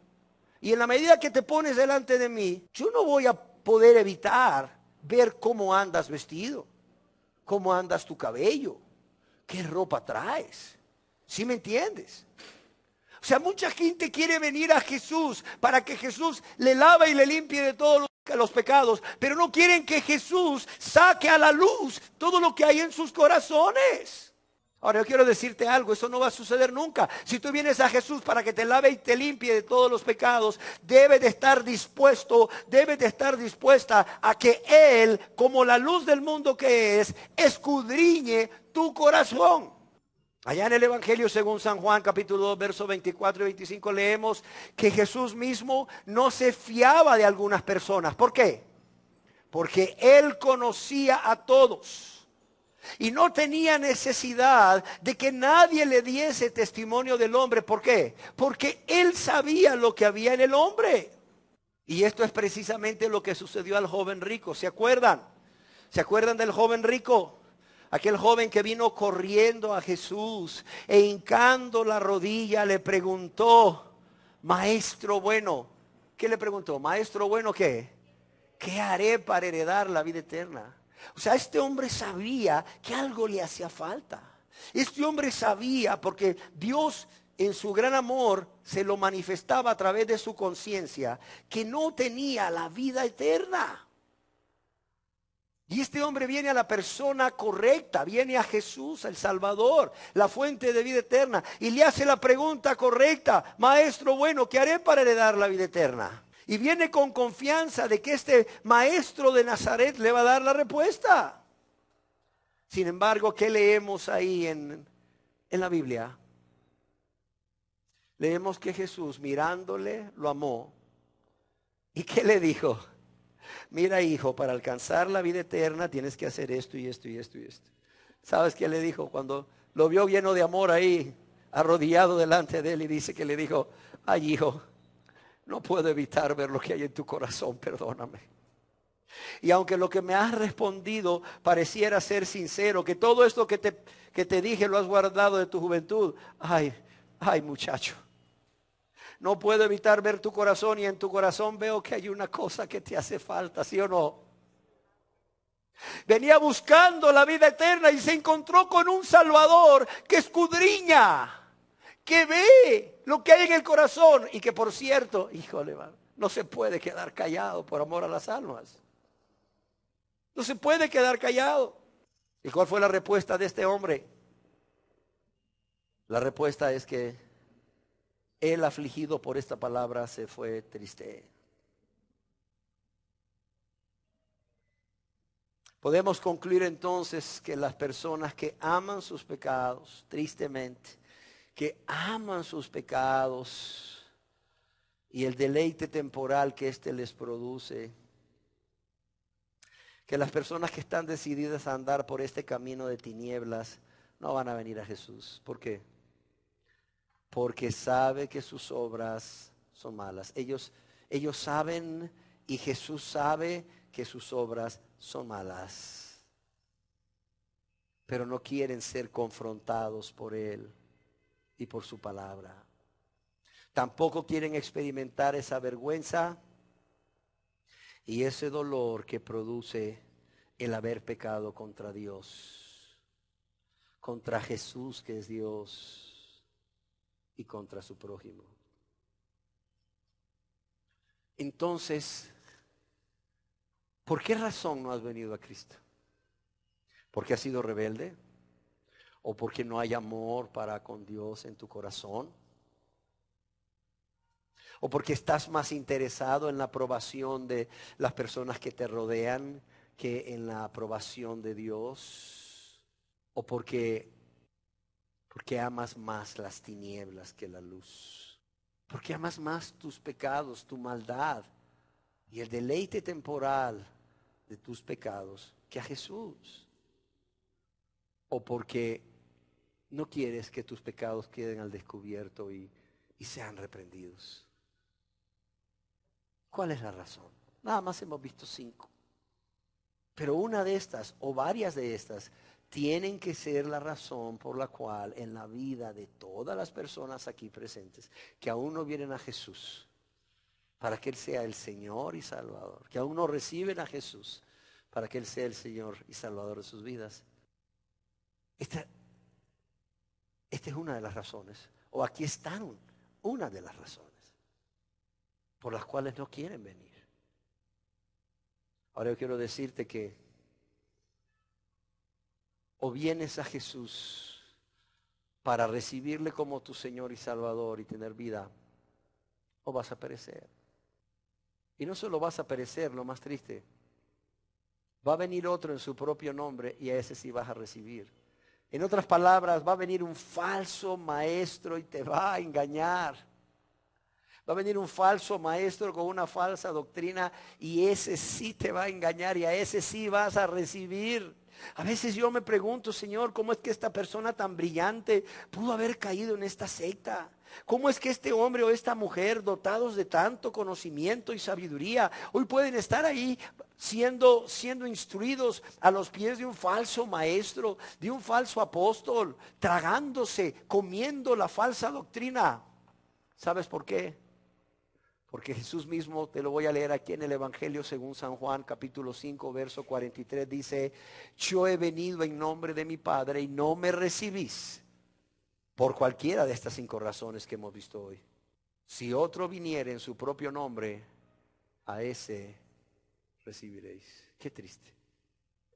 y en la medida que te pones delante de mí, yo no voy a poder evitar ver cómo andas vestido, cómo andas tu cabello, qué ropa traes. ¿Sí me entiendes? O sea, mucha gente quiere venir a Jesús para que Jesús le lave y le limpie de todos los los pecados, pero no quieren que Jesús saque a la luz todo lo que hay en sus corazones. Ahora yo quiero decirte algo, eso no va a suceder nunca. Si tú vienes a Jesús para que te lave y te limpie de todos los pecados, debes de estar dispuesto, debes de estar dispuesta a que Él, como la luz del mundo que es, escudriñe tu corazón. Allá en el Evangelio según San Juan capítulo 2 versos 24 y 25 leemos que Jesús mismo no se fiaba de algunas personas. ¿Por qué? Porque Él conocía a todos. Y no tenía necesidad de que nadie le diese testimonio del hombre. ¿Por qué? Porque Él sabía lo que había en el hombre. Y esto es precisamente lo que sucedió al joven rico. ¿Se acuerdan? ¿Se acuerdan del joven rico? Aquel joven que vino corriendo a Jesús e hincando la rodilla le preguntó, maestro bueno. ¿Qué le preguntó? Maestro bueno, ¿qué? ¿Qué haré para heredar la vida eterna? O sea, este hombre sabía que algo le hacía falta. Este hombre sabía porque Dios en su gran amor se lo manifestaba a través de su conciencia que no tenía la vida eterna. Y este hombre viene a la persona correcta, viene a Jesús, el Salvador, la fuente de vida eterna, y le hace la pregunta correcta, maestro bueno, ¿qué haré para heredar la vida eterna? Y viene con confianza de que este maestro de Nazaret le va a dar la respuesta. Sin embargo, ¿qué leemos ahí en la Biblia? Leemos que Jesús mirándole lo amó. ¿Y qué le dijo? Mira, hijo, para alcanzar la vida eterna tienes que hacer esto y esto y esto y esto. ¿Sabes qué le dijo? Cuando lo vio lleno de amor ahí, arrodillado delante de él, y dice que le dijo, ay, hijo, no puedo evitar ver lo que hay en tu corazón, perdóname. Y aunque lo que me has respondido pareciera ser sincero, que todo esto que te dije lo has guardado de tu juventud, ay, muchacho. No puedo evitar ver tu corazón y en tu corazón veo que hay una cosa que te hace falta, ¿sí o no? Venía buscando la vida eterna y se encontró con un Salvador que escudriña, que ve lo que hay en el corazón y que por cierto, híjole, no se puede quedar callado por amor a las almas. No se puede quedar callado. ¿Y cuál fue la respuesta de este hombre? La respuesta es que él, afligido por esta palabra, se fue triste. Podemos concluir entonces que las personas que aman sus pecados, tristemente, que aman sus pecados y el deleite temporal que éste les produce, que las personas que están decididas a andar por este camino de tinieblas no van a venir a Jesús. ¿Por qué? Porque sabe que sus obras son malas. Ellos saben y Jesús sabe que sus obras son malas. Pero no quieren ser confrontados por Él y por su palabra. Tampoco quieren experimentar esa vergüenza y ese dolor que produce el haber pecado contra Dios, contra Jesús que es Dios, y contra su prójimo. Entonces, ¿por qué razón no has venido a Cristo? ¿Porque has sido rebelde? ¿O porque no hay amor para con Dios en tu corazón? ¿O porque estás más interesado en la aprobación de las personas que te rodean que en la aprobación de Dios? ¿O porque amas más las tinieblas que la luz? Porque amas más tus pecados, tu maldad y el deleite temporal de tus pecados que a Jesús. O porque no quieres que tus pecados queden al descubierto y sean reprendidos. ¿Cuál es la razón? Nada más hemos visto 5. Pero una de estas o varias de estas tienen que ser la razón por la cual en la vida de todas las personas aquí presentes que aún no vienen a Jesús, para que Él sea el Señor y Salvador, que aún no reciben a Jesús, para que Él sea el Señor y Salvador de sus vidas. Esta es una de las razones, o aquí están una de las razones por las cuales no quieren venir. Ahora yo quiero decirte que o vienes a Jesús para recibirle como tu Señor y Salvador y tener vida, o vas a perecer. Y no solo vas a perecer, lo más triste, va a venir otro en su propio nombre y a ese sí vas a recibir. En otras palabras, va a venir un falso maestro y te va a engañar. Va a venir un falso maestro con una falsa doctrina y ese sí te va a engañar y a ese sí vas a recibir. A veces yo me pregunto, Señor, ¿cómo es que esta persona tan brillante pudo haber caído en esta secta? ¿Cómo es que este hombre o esta mujer, dotados de tanto conocimiento y sabiduría, hoy pueden estar ahí siendo instruidos a los pies de un falso maestro, de un falso apóstol, tragándose, comiendo la falsa doctrina? ¿Sabes por qué? Porque Jesús mismo, te lo voy a leer aquí en el Evangelio según San Juan, capítulo 5, verso 43, dice: yo he venido en nombre de mi Padre y no me recibís por cualquiera de estas 5 razones que hemos visto hoy. Si otro viniere en su propio nombre, a ese recibiréis. Qué triste.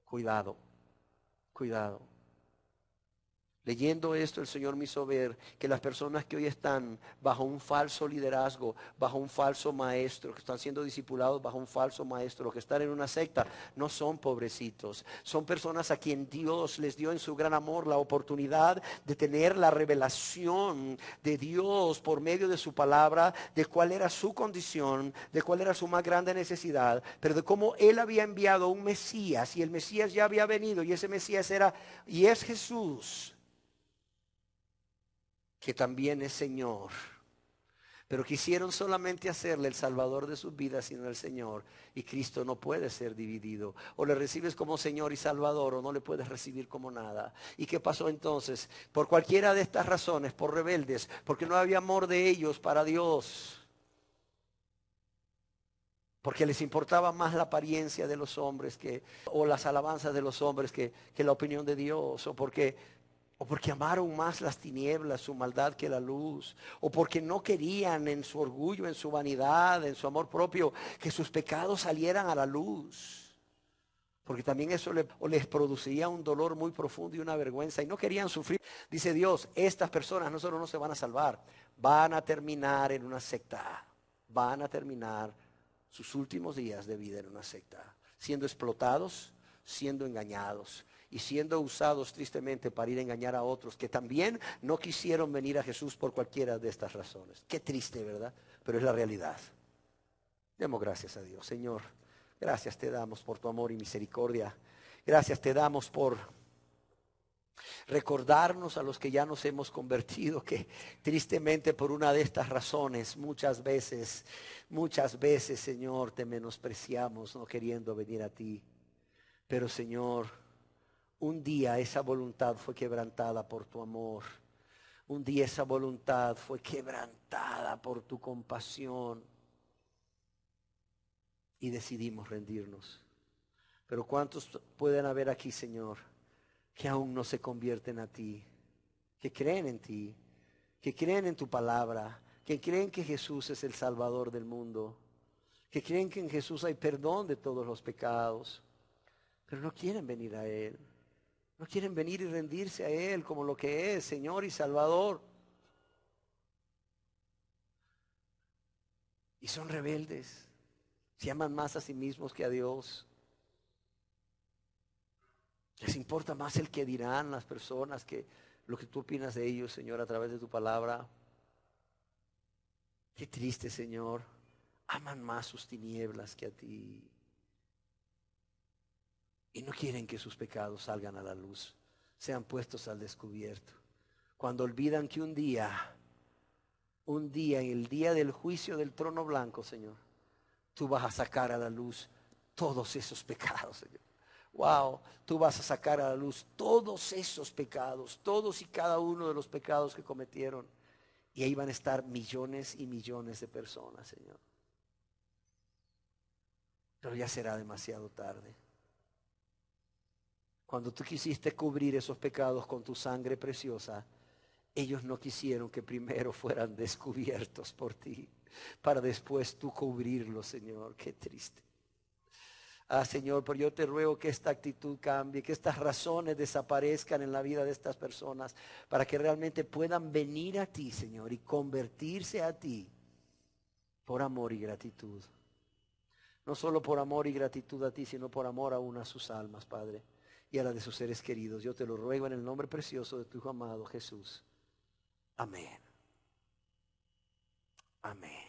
Cuidado, cuidado. Leyendo esto, el Señor me hizo ver que las personas que hoy están bajo un falso liderazgo, bajo un falso maestro, que están siendo discipulados bajo un falso maestro, que están en una secta, no son pobrecitos. Son personas a quien Dios les dio en su gran amor la oportunidad de tener la revelación de Dios por medio de su palabra, de cuál era su condición, de cuál era su más grande necesidad, pero de cómo Él había enviado un Mesías y el Mesías ya había venido y ese Mesías era y es Jesús, que también es Señor. Pero quisieron solamente hacerle el Salvador de sus vidas, sino el Señor. Y Cristo no puede ser dividido. O le recibes como Señor y Salvador, o no le puedes recibir como nada. ¿Y qué pasó entonces? Por cualquiera de estas razones, por rebeldes, porque no había amor de ellos para Dios, porque les importaba más la apariencia de los hombres o las alabanzas de los hombres que la opinión de Dios, o porque amaron más las tinieblas, su maldad, que la luz, o porque no querían en su orgullo, en su vanidad, en su amor propio, que sus pecados salieran a la luz, porque también eso les producía un dolor muy profundo y una vergüenza, y no querían sufrir. Dice Dios, estas personas no solo no se van a salvar, van a terminar en una secta, van a terminar sus últimos días de vida en una secta, siendo explotados, siendo engañados y siendo usados tristemente para ir a engañar a otros que también no quisieron venir a Jesús por cualquiera de estas razones. Qué triste, ¿verdad? Pero es la realidad. Demos gracias a Dios. Señor, gracias te damos por tu amor y misericordia. Gracias te damos por recordarnos a los que ya nos hemos convertido que tristemente por una de estas razones muchas veces, Señor, te menospreciamos no queriendo venir a ti. Pero Señor, un día esa voluntad fue quebrantada por tu amor. Un día esa voluntad fue quebrantada por tu compasión. Y decidimos rendirnos. Pero ¿cuántos pueden haber aquí, Señor, que aún no se convierten a ti? Que creen en ti, que creen en tu palabra, que creen que Jesús es el Salvador del mundo, que creen que en Jesús hay perdón de todos los pecados, pero no quieren venir a Él. No quieren venir y rendirse a Él como lo que es, Señor y Salvador. Y son rebeldes. Se aman más a sí mismos que a Dios. Les importa más el que dirán las personas que lo que tú opinas de ellos, Señor, a través de tu palabra. Qué triste, Señor. Aman más sus tinieblas que a ti. Y no quieren que sus pecados salgan a la luz, sean puestos al descubierto. Cuando olvidan que un día, en el día del juicio del trono blanco, Señor, tú vas a sacar a la luz todos esos pecados, Señor. Wow, tú vas a sacar a la luz todos esos pecados, todos y cada uno de los pecados que cometieron. Y ahí van a estar millones y millones de personas, Señor. Pero ya será demasiado tarde. Cuando tú quisiste cubrir esos pecados con tu sangre preciosa, ellos no quisieron que primero fueran descubiertos por ti, para después tú cubrirlos, Señor. Qué triste. Señor, pero yo te ruego que esta actitud cambie, que estas razones desaparezcan en la vida de estas personas, para que realmente puedan venir a ti, Señor, y convertirse a ti por amor y gratitud. No solo por amor y gratitud a ti, sino por amor aún a sus almas, Padre, y a la de sus seres queridos. Yo te lo ruego en el nombre precioso de tu Hijo amado Jesús. Amén. Amén.